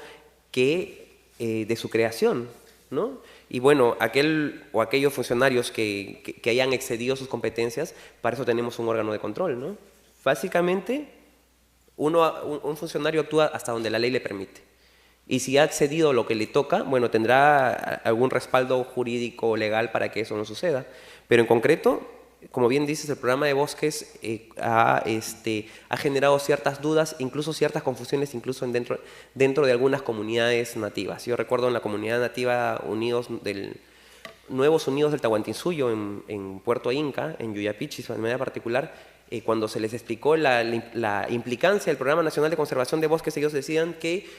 de su creación, ¿no? Y bueno, aquellos funcionarios que hayan excedido sus competencias, para eso tenemos un órgano de control, ¿no? Básicamente, un funcionario actúa hasta donde la ley le permite. Y si ha excedido lo que le toca, bueno, tendrá algún respaldo jurídico o legal para que eso no suceda. Pero en concreto, como bien dices, el programa de bosques ha generado ciertas dudas, incluso ciertas confusiones, incluso dentro de algunas comunidades nativas. Yo recuerdo en la comunidad nativa Nuevos Unidos del Tahuantinsuyo, en Puerto Inca, en Yuyapichis, de manera particular, cuando se les explicó la implicancia del Programa Nacional de Conservación de Bosques, ellos decían que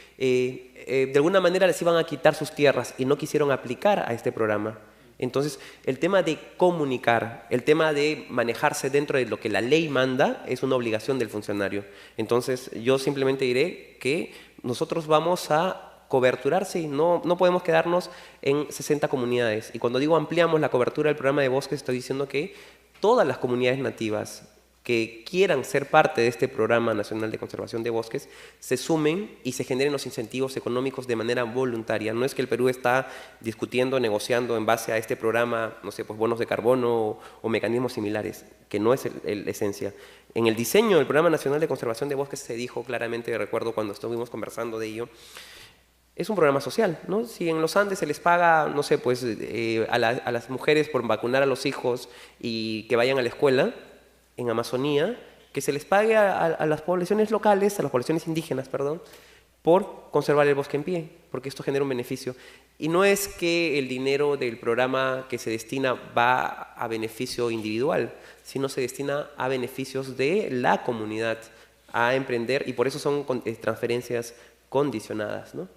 de alguna manera les iban a quitar sus tierras y no quisieron aplicar a este programa. Entonces, el tema de comunicar, el tema de manejarse dentro de lo que la ley manda es una obligación del funcionario. Entonces, yo simplemente diré que nosotros vamos a coberturar, sí, no podemos quedarnos en 60 comunidades. Y cuando digo ampliamos la cobertura del programa de bosques, estoy diciendo que todas las comunidades nativas que quieran ser parte de este Programa Nacional de Conservación de Bosques se sumen y se generen los incentivos económicos de manera voluntaria. No es que el Perú está discutiendo, negociando en base a este programa, no sé, pues bonos de carbono o mecanismos similares, que no es la esencia. En el diseño del Programa Nacional de Conservación de Bosques se dijo claramente, recuerdo cuando estuvimos conversando de ello, es un programa social, ¿no? Si en los Andes se les paga, no sé, pues a las mujeres por vacunar a los hijos y que vayan a la escuela, en Amazonía, que se les pague a las poblaciones locales, a las poblaciones indígenas, perdón, por conservar el bosque en pie, porque esto genera un beneficio. Y no es que el dinero del programa que se destina va a beneficio individual, sino se destina a beneficios de la comunidad, a emprender, y por eso son transferencias condicionadas, ¿no?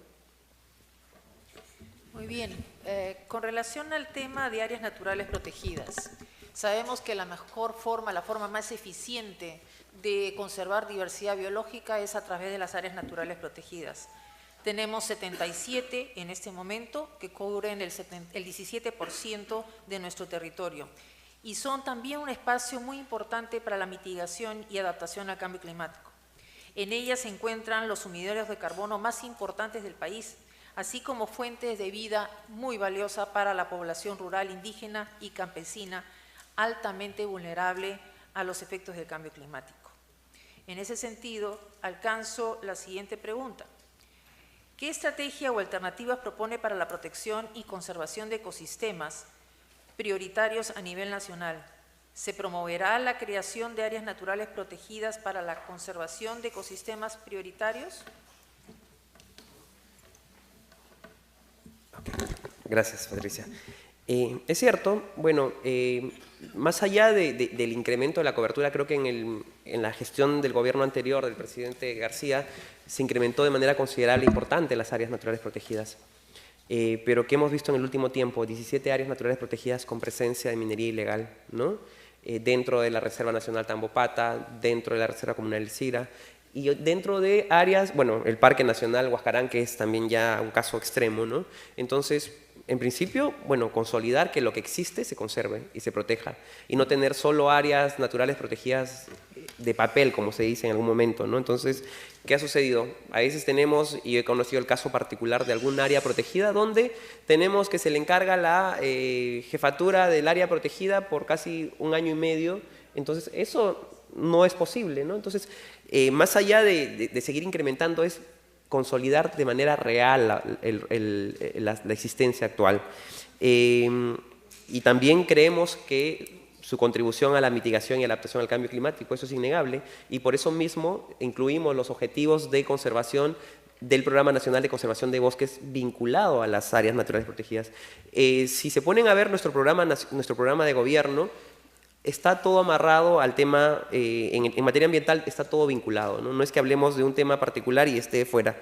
Muy bien. Con relación al tema de áreas naturales protegidas, sabemos que la mejor forma, la forma más eficiente de conservar diversidad biológica es a través de las áreas naturales protegidas. Tenemos 77 en este momento que cubren el 17% de nuestro territorio y son también un espacio muy importante para la mitigación y adaptación al cambio climático. En ellas se encuentran los sumiderios de carbono más importantes del país, así como fuentes de vida muy valiosa para la población rural, indígena y campesina, altamente vulnerable a los efectos del cambio climático. En ese sentido, alcanzo la siguiente pregunta. ¿Qué estrategia o alternativas propone para la protección y conservación de ecosistemas prioritarios a nivel nacional? ¿Se promoverá la creación de áreas naturales protegidas para la conservación de ecosistemas prioritarios? Okay. Gracias, Patricia. Es cierto, bueno, más allá del incremento de la cobertura, creo que en la gestión del gobierno anterior, del presidente García, se incrementó de manera considerable e importante las áreas naturales protegidas. Pero ¿qué hemos visto en el último tiempo? 17 áreas naturales protegidas con presencia de minería ilegal, ¿no? Dentro de la Reserva Nacional Tambopata, dentro de la Reserva Comunal El Sira, y dentro de áreas, bueno, el Parque Nacional Huascarán, que es también ya un caso extremo, ¿no? Entonces, en principio, bueno, consolidar que lo que existe se conserve y se proteja, y no tener solo áreas naturales protegidas de papel, como se dice en algún momento, ¿no? Entonces, ¿qué ha sucedido? A veces tenemos, y he conocido el caso particular de algún área protegida, donde tenemos que se le encarga la jefatura del área protegida por casi 1 año y medio, entonces eso no es posible, ¿no? Entonces, más allá de seguir incrementando, es consolidar de manera real la existencia actual. Y también creemos que su contribución a la mitigación y adaptación al cambio climático, eso es innegable, y por eso mismo incluimos los objetivos de conservación del Programa Nacional de Conservación de Bosques vinculado a las áreas naturales protegidas. Si se ponen a ver nuestro programa de gobierno, está todo amarrado al tema, en materia ambiental está todo vinculado, ¿no? No es que hablemos de un tema particular y esté fuera.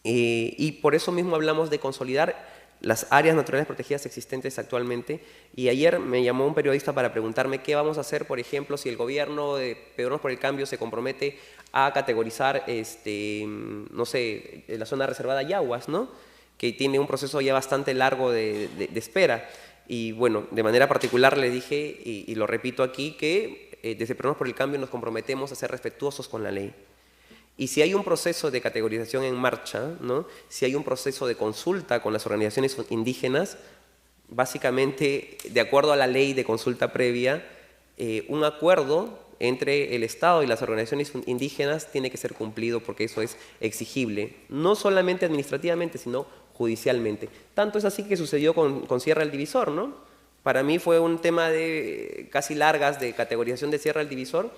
Y por eso mismo hablamos de consolidar las áreas naturales protegidas existentes actualmente. Y ayer me llamó un periodista para preguntarme qué vamos a hacer, por ejemplo, si el gobierno de Peruanos por el Cambio se compromete a categorizar, no sé, la zona reservada Yaguas, ¿no? Que tiene un proceso ya bastante largo de espera. Y bueno, de manera particular le dije, y lo repito aquí, que desde Peruanos por el Cambio nos comprometemos a ser respetuosos con la ley. Y si hay un proceso de categorización en marcha, ¿no? Si hay un proceso de consulta con las organizaciones indígenas, básicamente, de acuerdo a la ley de consulta previa, un acuerdo entre el Estado y las organizaciones indígenas tiene que ser cumplido porque eso es exigible, no solamente administrativamente, sino judicialmente. Tanto es así que sucedió con Sierra del Divisor, ¿no? Para mí fue un tema de casi largas de categorización de Sierra del Divisor,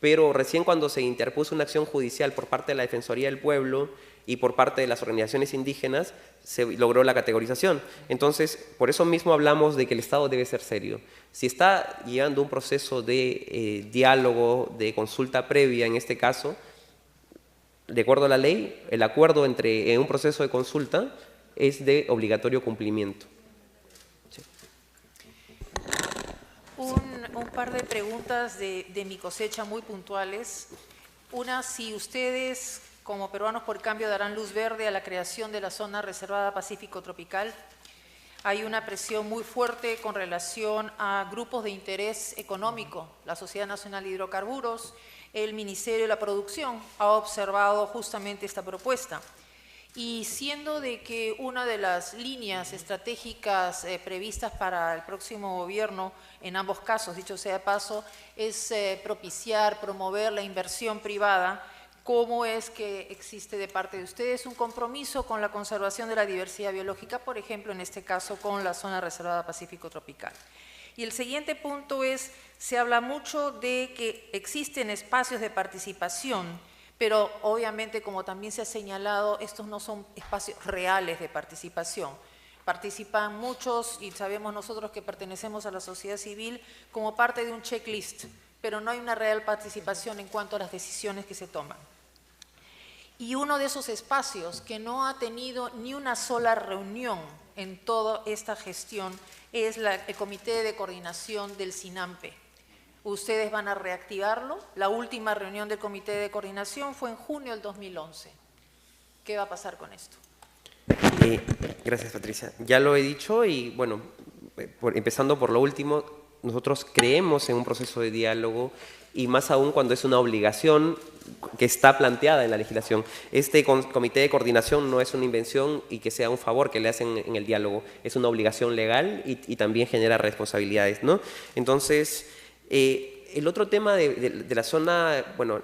pero recién cuando se interpuso una acción judicial por parte de la Defensoría del Pueblo y por parte de las organizaciones indígenas, se logró la categorización. Entonces, por eso mismo hablamos de que el Estado debe ser serio. Si está llevando un proceso de diálogo, de consulta previa en este caso, de acuerdo a la ley, el acuerdo en un proceso de consulta es de obligatorio cumplimiento. Sí. Un par de preguntas de mi cosecha muy puntuales. Una, si ustedes, como Peruanos por el Cambio, darán luz verde a la creación de la zona reservada Pacífico Tropical. Hay una presión muy fuerte con relación a grupos de interés económico. La Sociedad Nacional de Hidrocarburos, el Ministerio de la Producción ha observado justamente esta propuesta. Y siendo de que una de las líneas estratégicas previstas para el próximo gobierno, en ambos casos, dicho sea de paso, es propiciar, promover la inversión privada, cómo es que existe de parte de ustedes un compromiso con la conservación de la diversidad biológica, por ejemplo, en este caso con la zona reservada Pacífico Tropical. Y el siguiente punto es, se habla mucho de que existen espacios de participación, pero obviamente, como también se ha señalado, estos no son espacios reales de participación. Participan muchos, y sabemos nosotros que pertenecemos a la sociedad civil, como parte de un checklist, pero no hay una real participación en cuanto a las decisiones que se toman. Y uno de esos espacios que no ha tenido ni una sola reunión en toda esta gestión es el Comité de Coordinación del SINAMPE. Ustedes van a reactivarlo. La última reunión del Comité de Coordinación fue en junio del 2011. ¿Qué va a pasar con esto? Gracias, Patricia. Ya lo he dicho y, bueno, empezando por lo último, nosotros creemos en un proceso de diálogo y más aún cuando es una obligación que está planteada en la legislación. Este comité de coordinación no es una invención y que sea un favor que le hacen en el diálogo, es una obligación legal y también genera responsabilidades, ¿no? Entonces, el otro tema de la zona, bueno,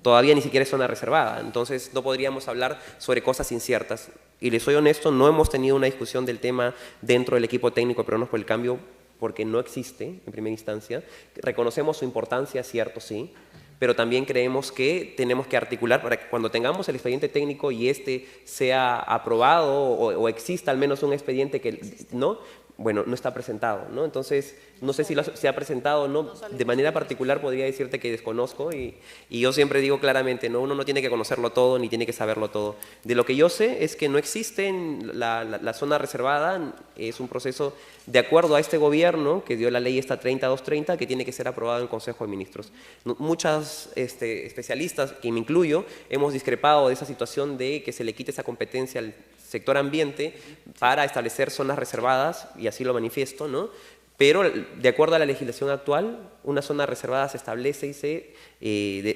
todavía ni siquiera es zona reservada, entonces no podríamos hablar sobre cosas inciertas. Y les soy honesto, no hemos tenido una discusión del tema dentro del equipo técnico de Peruanos por el Cambio, porque no existe en primera instancia. Reconocemos su importancia, cierto, sí, pero también creemos que tenemos que articular para que cuando tengamos el expediente técnico y este sea aprobado o exista al menos un expediente que no, bueno, no está presentado, ¿no? Entonces, no sé si se ha presentado o no. De manera particular podría decirte que desconozco y yo siempre digo claramente, ¿no? Uno no tiene que conocerlo todo ni tiene que saberlo todo. De lo que yo sé es que no existe en la zona reservada, es un proceso de acuerdo a este gobierno que dio la ley esta 30230 que tiene que ser aprobado en el Consejo de Ministros. Muchas especialistas, que me incluyo, hemos discrepado de esa situación de que se le quite esa competencia al sector ambiente para establecer zonas reservadas, y así lo manifiesto, ¿no? Pero de acuerdo a la legislación actual, una zona reservada se establece y se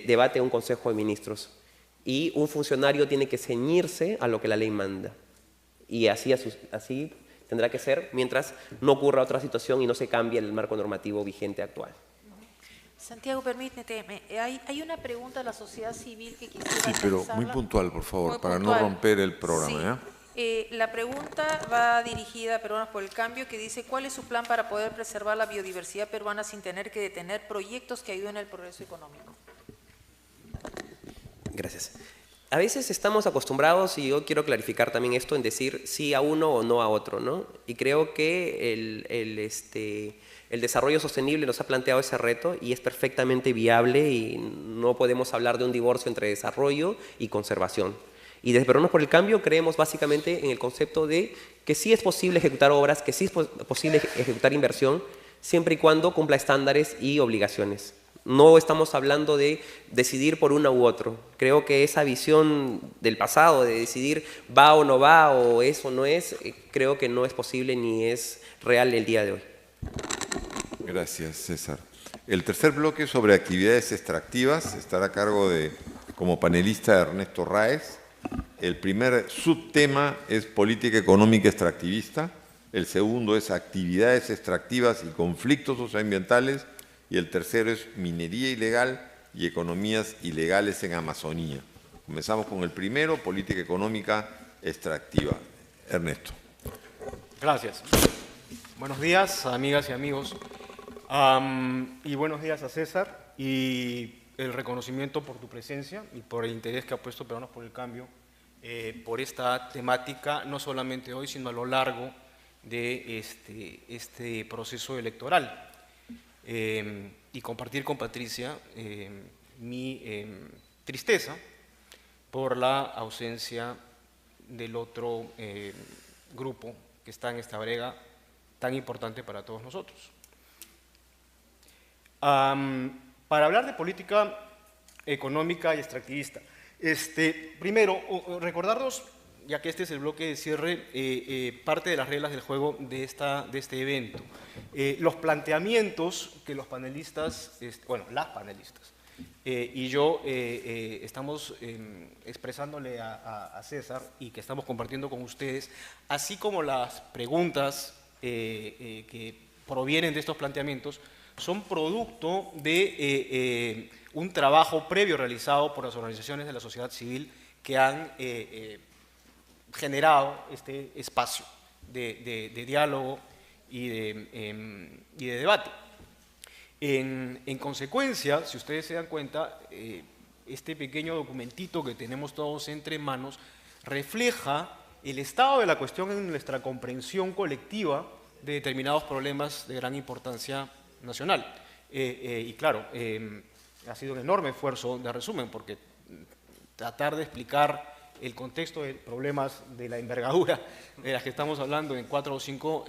debate en un Consejo de Ministros. Y un funcionario tiene que ceñirse a lo que la ley manda. Y así tendrá que ser mientras no ocurra otra situación y no se cambie el marco normativo vigente actual. Santiago, permíteme, hay una pregunta a la sociedad civil que quisiera Sí, pero realizarla. muy puntual, por favor, Muy para puntual. no romper el programa. Sí. ¿Ya? La pregunta va dirigida a Peruanos por el Cambio, que dice, ¿cuál es su plan para poder preservar la biodiversidad peruana sin tener que detener proyectos que ayuden al progreso económico? Gracias. A veces estamos acostumbrados, y yo quiero clarificar también esto, en decir sí a uno o no a otro, ¿no? Y creo que el desarrollo sostenible nos ha planteado ese reto y es perfectamente viable y no podemos hablar de un divorcio entre desarrollo y conservación. Y desde Peruanos por el Cambio creemos básicamente en el concepto de que sí es posible ejecutar obras, que sí es posible ejecutar inversión, siempre y cuando cumpla estándares y obligaciones. No estamos hablando de decidir por uno u otro. Creo que esa visión del pasado, de decidir va o no va, o es o no es, creo que no es posible ni es real el día de hoy. Gracias, César. El tercer bloque sobre actividades extractivas estará a cargo de, como panelista, Ernesto Raez. El primer subtema es política económica extractivista, el segundo es actividades extractivas y conflictos socioambientales, y el tercero es minería ilegal y economías ilegales en Amazonía. Comenzamos con el primero, política económica extractiva. Ernesto. Gracias. Buenos días, amigas y amigos. Y buenos días a César y el reconocimiento por tu presencia y por el interés que ha puesto Peruanos por el Cambio por esta temática, no solamente hoy, sino a lo largo de este proceso electoral. Y compartir con Patricia mi tristeza por la ausencia del otro grupo que está en esta brega tan importante para todos nosotros. Para hablar de política económica y extractivista, primero, recordarnos, ya que este es el bloque de cierre, parte de las reglas del juego de este evento. Los planteamientos que los panelistas, las panelistas, y yo estamos expresándole a César y que estamos compartiendo con ustedes, así como las preguntas que provienen de estos planteamientos, son producto de un trabajo previo realizado por las organizaciones de la sociedad civil que han generado este espacio de diálogo y de debate. En consecuencia, si ustedes se dan cuenta, este pequeño documentito que tenemos todos entre manos refleja el estado de la cuestión en nuestra comprensión colectiva de determinados problemas de gran importancia nacional. Y claro, ha sido un enorme esfuerzo de resumen, porque tratar de explicar el contexto de problemas de la envergadura de las que estamos hablando en 4 o 5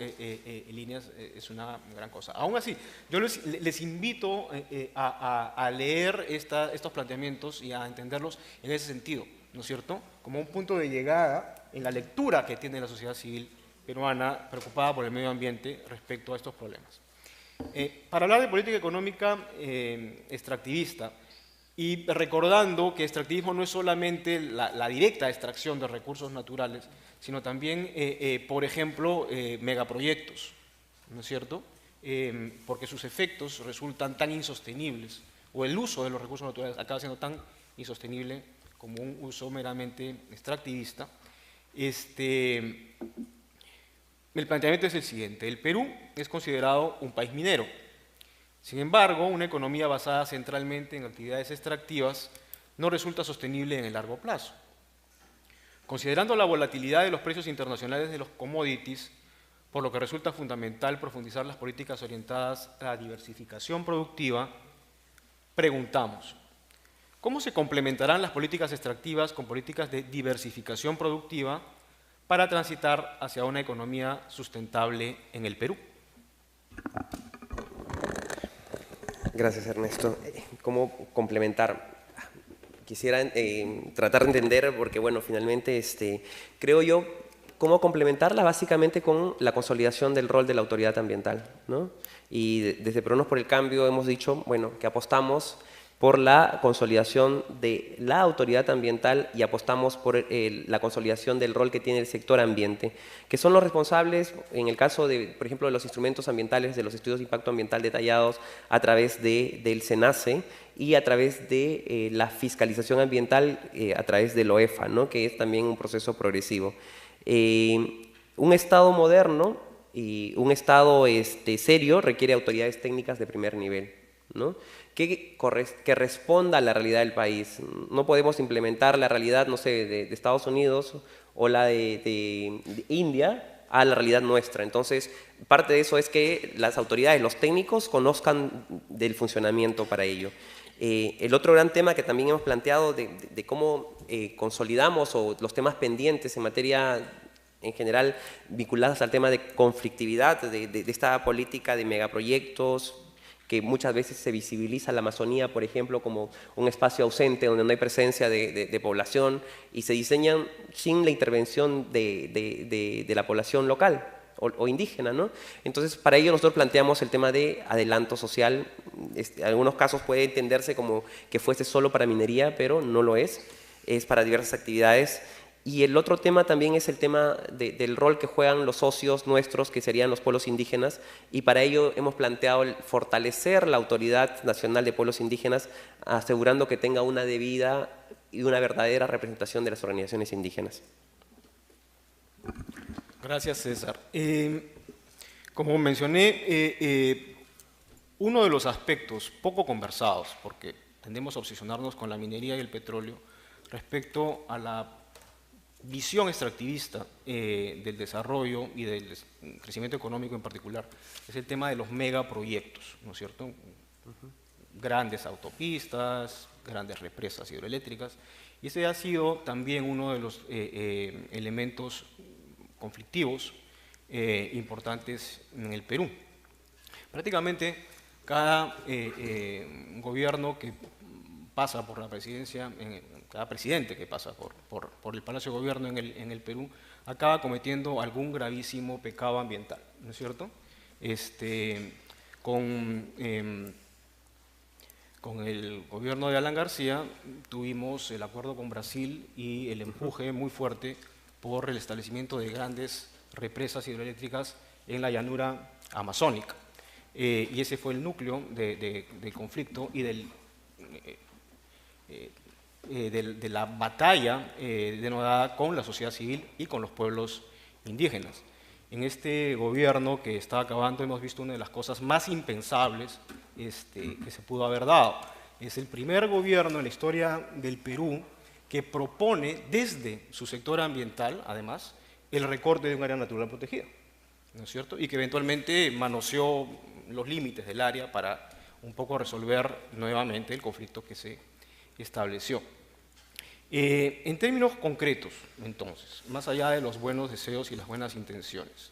líneas es una gran cosa. Aún así, yo les invito a leer estos planteamientos y a entenderlos en ese sentido, ¿no es cierto? Como un punto de llegada en la lectura que tiene la sociedad civil peruana preocupada por el medio ambiente respecto a estos problemas. Para hablar de política económica extractivista, y recordando que extractivismo no es solamente la directa extracción de recursos naturales, sino también, por ejemplo, megaproyectos, ¿no es cierto? Porque sus efectos resultan tan insostenibles, o el uso de los recursos naturales acaba siendo tan insostenible como un uso meramente extractivista. El planteamiento es el siguiente: el Perú es considerado un país minero. Sin embargo, una economía basada centralmente en actividades extractivas no resulta sostenible en el largo plazo. Considerando la volatilidad de los precios internacionales de los commodities, por lo que resulta fundamental profundizar las políticas orientadas a la diversificación productiva, preguntamos: ¿cómo se complementarán las políticas extractivas con políticas de diversificación productiva para transitar hacia una economía sustentable en el Perú? Gracias, Ernesto. ¿Cómo complementar? Quisiera tratar de entender, porque bueno, finalmente creo yo, cómo complementarla básicamente con la consolidación del rol de la autoridad ambiental, ¿no? Y desde Peruanos por el Cambio hemos dicho, bueno, que apostamos por la consolidación de la autoridad ambiental y apostamos por la consolidación del rol que tiene el sector ambiente, que son los responsables, en el caso de, por ejemplo, de los instrumentos ambientales, de los estudios de impacto ambiental detallados a través del SENACE y a través de la fiscalización ambiental a través del OEFA, ¿no? Que es también un proceso progresivo. Un Estado moderno y un Estado serio requiere autoridades técnicas de primer nivel, ¿no? Que responda a la realidad del país. No podemos implementar la realidad, no sé, de Estados Unidos o la de India a la realidad nuestra. Entonces, parte de eso es que las autoridades, los técnicos, conozcan del funcionamiento para ello. El otro gran tema que también hemos planteado de cómo consolidamos o los temas pendientes en materia en general vinculadas al tema de conflictividad, de esta política de megaproyectos, que muchas veces se visibiliza la Amazonía, por ejemplo, como un espacio ausente donde no hay presencia de población y se diseñan sin la intervención de la población local o indígena, ¿no? Entonces, para ello nosotros planteamos el tema de adelanto social. En algunos casos puede entenderse como que fuese solo para minería, pero no lo es para diversas actividades. Y el otro tema también es el tema del rol que juegan los socios nuestros, que serían los pueblos indígenas, y para ello hemos planteado fortalecer la Autoridad Nacional de Pueblos Indígenas, asegurando que tenga una debida y una verdadera representación de las organizaciones indígenas. Gracias, César. Como mencioné, uno de los aspectos poco conversados, porque tendemos a obsesionarnos con la minería y el petróleo, respecto a la visión extractivista del desarrollo y del crecimiento económico en particular, es el tema de los megaproyectos, ¿no es cierto? Grandes autopistas, grandes represas hidroeléctricas, y ese ha sido también uno de los elementos conflictivos importantes en el Perú. Prácticamente cada gobierno que pasa por la presidencia, cada presidente que pasa por el Palacio de Gobierno en el Perú, acaba cometiendo algún gravísimo pecado ambiental, ¿no es cierto? Con el gobierno de Alan García tuvimos el acuerdo con Brasil y el empuje muy fuerte por el establecimiento de grandes represas hidroeléctricas en la llanura amazónica. y ese fue el núcleo del conflicto y de la batalla denodada con la sociedad civil y con los pueblos indígenas. En este gobierno que está acabando hemos visto una de las cosas más impensables que se pudo haber dado. Es el primer gobierno en la historia del Perú que propone desde su sector ambiental, además, el recorte de un área natural protegida, ¿no es cierto? Y que eventualmente manoseó los límites del área para un poco resolver nuevamente el conflicto que se estableció. En términos concretos, entonces, más allá de los buenos deseos y las buenas intenciones,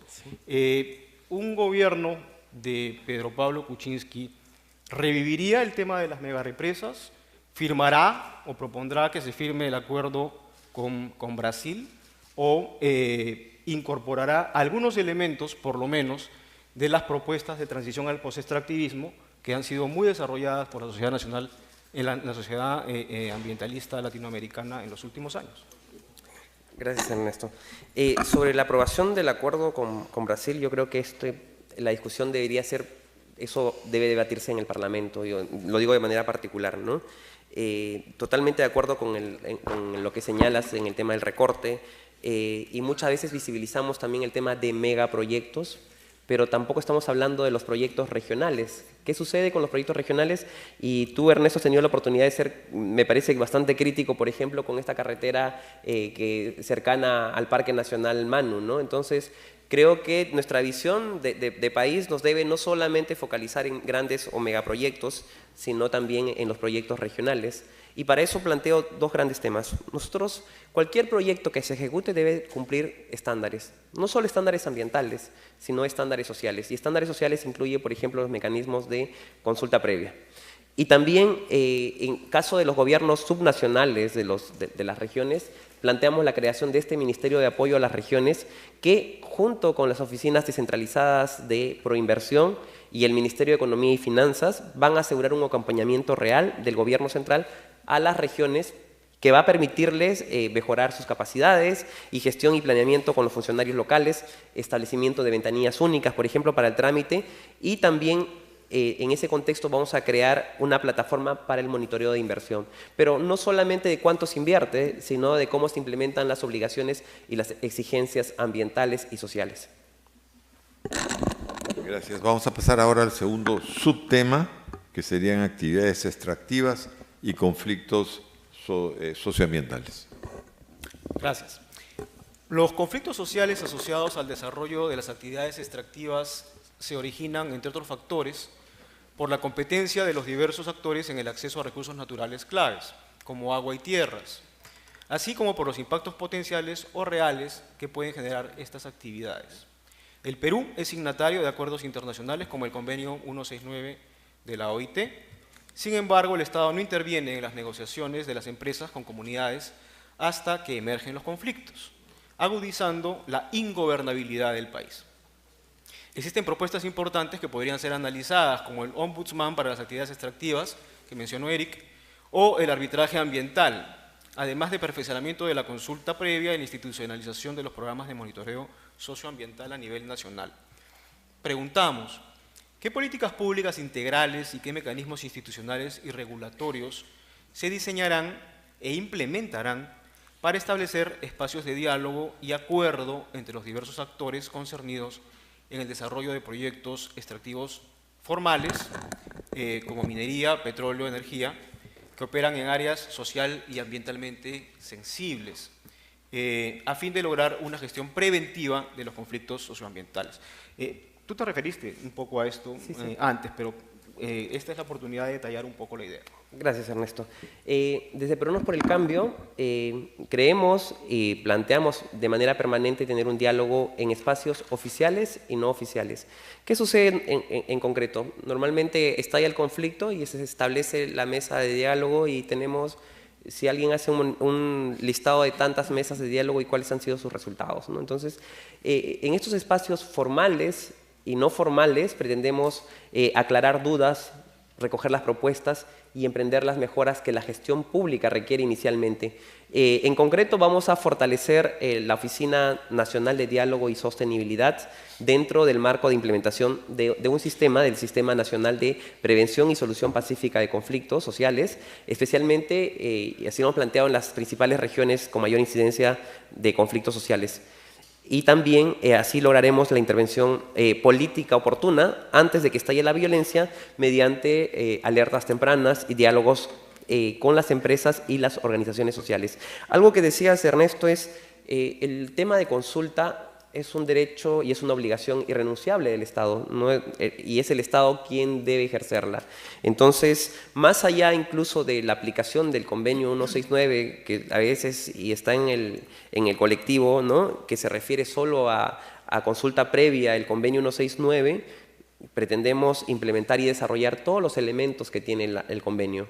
un gobierno de Pedro Pablo Kuczynski reviviría el tema de las megarepresas, firmará o propondrá que se firme el acuerdo con Brasil o incorporará algunos elementos, por lo menos, de las propuestas de transición al posextractivismo que han sido muy desarrolladas por la sociedad nacional, la sociedad ambientalista latinoamericana en los últimos años. Gracias, Ernesto. Sobre la aprobación del acuerdo con Brasil, yo creo que la discusión debería ser, eso debe debatirse en el Parlamento, yo lo digo de manera particular, ¿no? Totalmente de acuerdo con lo que señalas en el tema del recorte, y muchas veces visibilizamos también el tema de megaproyectos, pero tampoco estamos hablando de los proyectos regionales. ¿Qué sucede con los proyectos regionales? Y tú, Ernesto, has tenido la oportunidad de ser, me parece, bastante crítico, por ejemplo, con esta carretera cercana al Parque Nacional Manu, ¿no? Entonces, creo que nuestra visión de país nos debe no solamente focalizar en grandes o megaproyectos, sino también en los proyectos regionales. Y para eso planteo dos grandes temas. Nosotros, cualquier proyecto que se ejecute debe cumplir estándares, no solo estándares ambientales, sino estándares sociales. Y estándares sociales incluye, por ejemplo, los mecanismos de consulta previa. Y también, en caso de los gobiernos subnacionales de las regiones, planteamos la creación de este Ministerio de Apoyo a las Regiones que, junto con las oficinas descentralizadas de Proinversión y el Ministerio de Economía y Finanzas, van a asegurar un acompañamiento real del gobierno central a las regiones que va a permitirles mejorar sus capacidades y gestión y planeamiento con los funcionarios locales, establecimiento de ventanillas únicas, por ejemplo, para el trámite, y también en ese contexto vamos a crear una plataforma para el monitoreo de inversión. Pero no solamente de cuánto se invierte, sino de cómo se implementan las obligaciones y las exigencias ambientales y sociales. Gracias. Vamos a pasar ahora al segundo subtema, que serían actividades extractivas y conflictos socioambientales. Gracias. Los conflictos sociales asociados al desarrollo de las actividades extractivas se originan, entre otros factores, por la competencia de los diversos actores en el acceso a recursos naturales claves, como agua y tierras, así como por los impactos potenciales o reales que pueden generar estas actividades. El Perú es signatario de acuerdos internacionales como el Convenio 169 de la OIT. Sin embargo, el Estado no interviene en las negociaciones de las empresas con comunidades hasta que emergen los conflictos, agudizando la ingobernabilidad del país. Existen propuestas importantes que podrían ser analizadas, como el Ombudsman para las actividades extractivas, que mencionó Eric, o el arbitraje ambiental, además de perfeccionamiento de la consulta previa y la institucionalización de los programas de monitoreo socioambiental a nivel nacional. Preguntamos, ¿qué políticas públicas integrales y qué mecanismos institucionales y regulatorios se diseñarán e implementarán para establecer espacios de diálogo y acuerdo entre los diversos actores concernidos en el desarrollo de proyectos extractivos formales, como minería, petróleo, energía, que operan en áreas social y ambientalmente sensibles, a fin de lograr una gestión preventiva de los conflictos socioambientales? Tú te referiste un poco a esto antes, pero esta es la oportunidad de detallar un poco la idea. Gracias, Ernesto. Desde Peruanos por el Cambio creemos y planteamos de manera permanente tener un diálogo en espacios oficiales y no oficiales. ¿Qué sucede en concreto? Normalmente estalla el conflicto y se establece la mesa de diálogo y tenemos, si alguien hace un listado de tantas mesas de diálogo y cuáles han sido sus resultados, ¿no? Entonces, en estos espacios formales y no formales pretendemos aclarar dudas, recoger las propuestas y emprender las mejoras que la gestión pública requiere inicialmente. En concreto, vamos a fortalecer la Oficina Nacional de Diálogo y Sostenibilidad dentro del marco de implementación de un sistema, del Sistema Nacional de Prevención y Solución Pacífica de Conflictos Sociales, especialmente, y así lo hemos planteado, en las principales regiones con mayor incidencia de conflictos sociales. Y también así lograremos la intervención política oportuna antes de que estalle la violencia mediante alertas tempranas y diálogos con las empresas y las organizaciones sociales. Algo que decías, Ernesto, es el tema de consulta es un derecho y es una obligación irrenunciable del Estado, ¿no? Y es el Estado quien debe ejercerla. Entonces, más allá incluso de la aplicación del convenio 169, que a veces y está en el colectivo, ¿no?, que se refiere solo a consulta previa, el convenio 169, pretendemos implementar y desarrollar todos los elementos que tiene el convenio.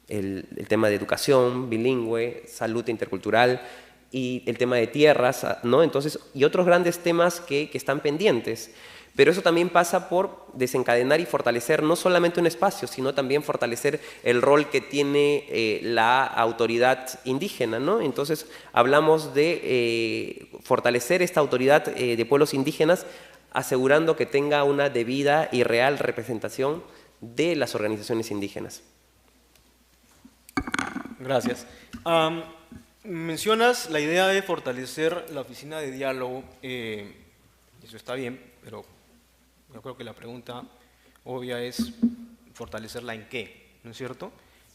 El tema de educación bilingüe, salud intercultural, y el tema de tierras, ¿no? Entonces, y otros grandes temas que están pendientes. Pero eso también pasa por desencadenar y fortalecer no solamente un espacio, sino también fortalecer el rol que tiene la autoridad indígena, ¿no? Entonces, hablamos de fortalecer esta autoridad de pueblos indígenas, asegurando que tenga una debida y real representación de las organizaciones indígenas. Gracias. Mencionas la idea de fortalecer la oficina de diálogo, eso está bien, pero yo creo que la pregunta obvia es fortalecerla en qué, ¿no es cierto?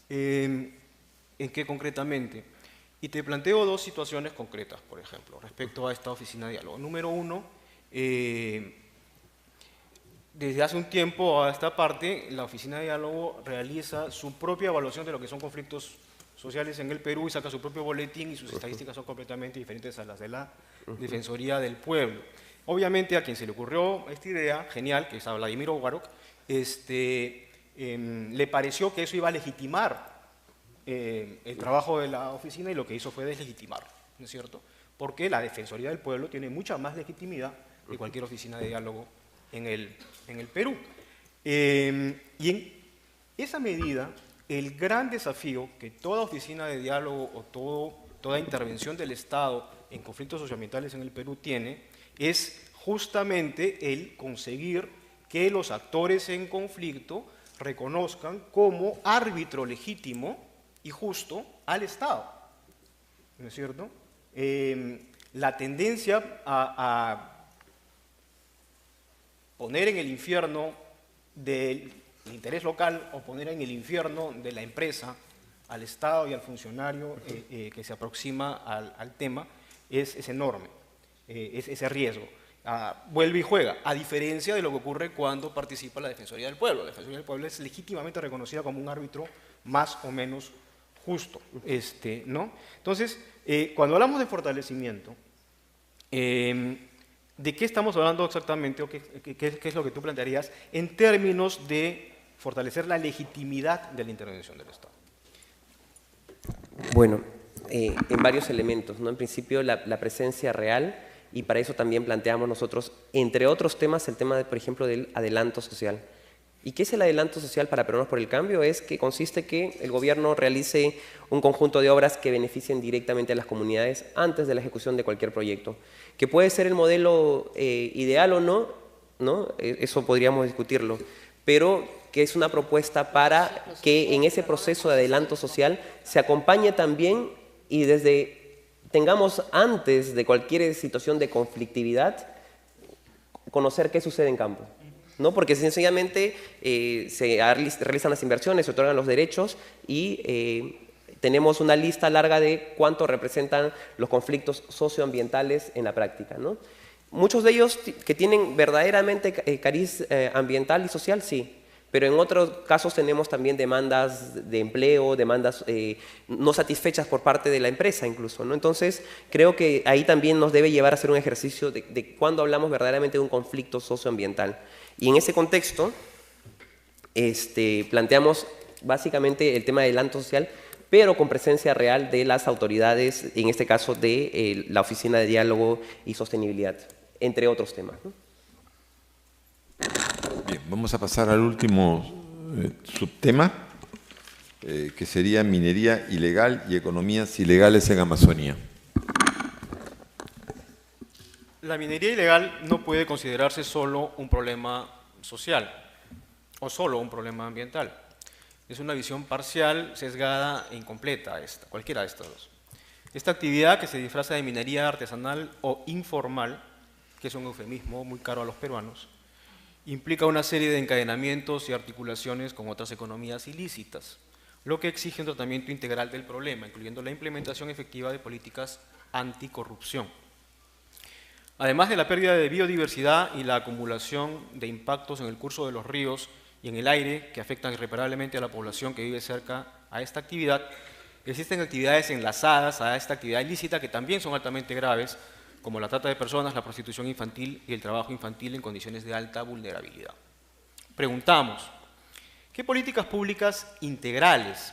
¿En qué concretamente? Y te planteo dos situaciones concretas, por ejemplo, respecto a esta oficina de diálogo. Número uno, desde hace un tiempo a esta parte, la oficina de diálogo realiza su propia evaluación de lo que son conflictos sociales en el Perú y saca su propio boletín y sus estadísticas son completamente diferentes a las de la Defensoría del Pueblo. Obviamente a quien se le ocurrió esta idea, genial, que es a Vladimir Ogarok, le pareció que eso iba a legitimar el trabajo de la oficina y lo que hizo fue deslegitimar, ¿no es cierto? Porque la Defensoría del Pueblo tiene mucha más legitimidad que cualquier oficina de diálogo en el Perú. Y en esa medida, el gran desafío que toda oficina de diálogo o toda intervención del Estado en conflictos socioambientales en el Perú tiene es justamente el conseguir que los actores en conflicto reconozcan como árbitro legítimo y justo al Estado, ¿no es cierto? La tendencia a poner en el infierno del interés local o poner en el infierno de la empresa al Estado y al funcionario que se aproxima al tema es enorme, es ese riesgo. Vuelve y juega, a diferencia de lo que ocurre cuando participa la Defensoría del Pueblo. La Defensoría del Pueblo es legítimamente reconocida como un árbitro más o menos justo, ¿no? Entonces, cuando hablamos de fortalecimiento, ¿de qué estamos hablando exactamente o qué es lo que tú plantearías en términos de fortalecer la legitimidad de la intervención del Estado? Bueno, en varios elementos, ¿no? En principio, la presencia real, y para eso también planteamos nosotros, entre otros temas, el tema, por ejemplo, del adelanto social. ¿Y qué es el adelanto social para Peruanos por el Cambio? Es que consiste que el gobierno realice un conjunto de obras que beneficien directamente a las comunidades antes de la ejecución de cualquier proyecto. Que puede ser el modelo ideal o no, ¿no? Eso podríamos discutirlo, pero que es una propuesta para que en ese proceso de adelanto social se acompañe también y tengamos antes de cualquier situación de conflictividad, conocer qué sucede en campo, ¿no? Porque sencillamente se realizan las inversiones, se otorgan los derechos y tenemos una lista larga de cuánto representan los conflictos socioambientales en la práctica, ¿no? Muchos de ellos que tienen verdaderamente cariz ambiental y social, sí. Pero en otros casos tenemos también demandas de empleo, demandas no satisfechas por parte de la empresa incluso, ¿no? Entonces, creo que ahí también nos debe llevar a hacer un ejercicio de cuándo hablamos verdaderamente de un conflicto socioambiental. Y en ese contexto, planteamos básicamente el tema del adelanto social, pero con presencia real de las autoridades, en este caso de la Oficina de Diálogo y Sostenibilidad, entre otros temas, ¿no? Bien, vamos a pasar al último subtema, que sería minería ilegal y economías ilegales en Amazonía. La minería ilegal no puede considerarse solo un problema social o solo un problema ambiental. Es una visión parcial, sesgada e incompleta cualquiera de estas dos. Esta actividad, que se disfraza de minería artesanal o informal, que es un eufemismo muy caro a los peruanos, implica una serie de encadenamientos y articulaciones con otras economías ilícitas, lo que exige un tratamiento integral del problema, incluyendo la implementación efectiva de políticas anticorrupción. Además de la pérdida de biodiversidad y la acumulación de impactos en el curso de los ríos y en el aire que afectan irreparablemente a la población que vive cerca a esta actividad, existen actividades enlazadas a esta actividad ilícita que también son altamente graves, como la trata de personas, la prostitución infantil y el trabajo infantil en condiciones de alta vulnerabilidad. Preguntamos, ¿qué políticas públicas integrales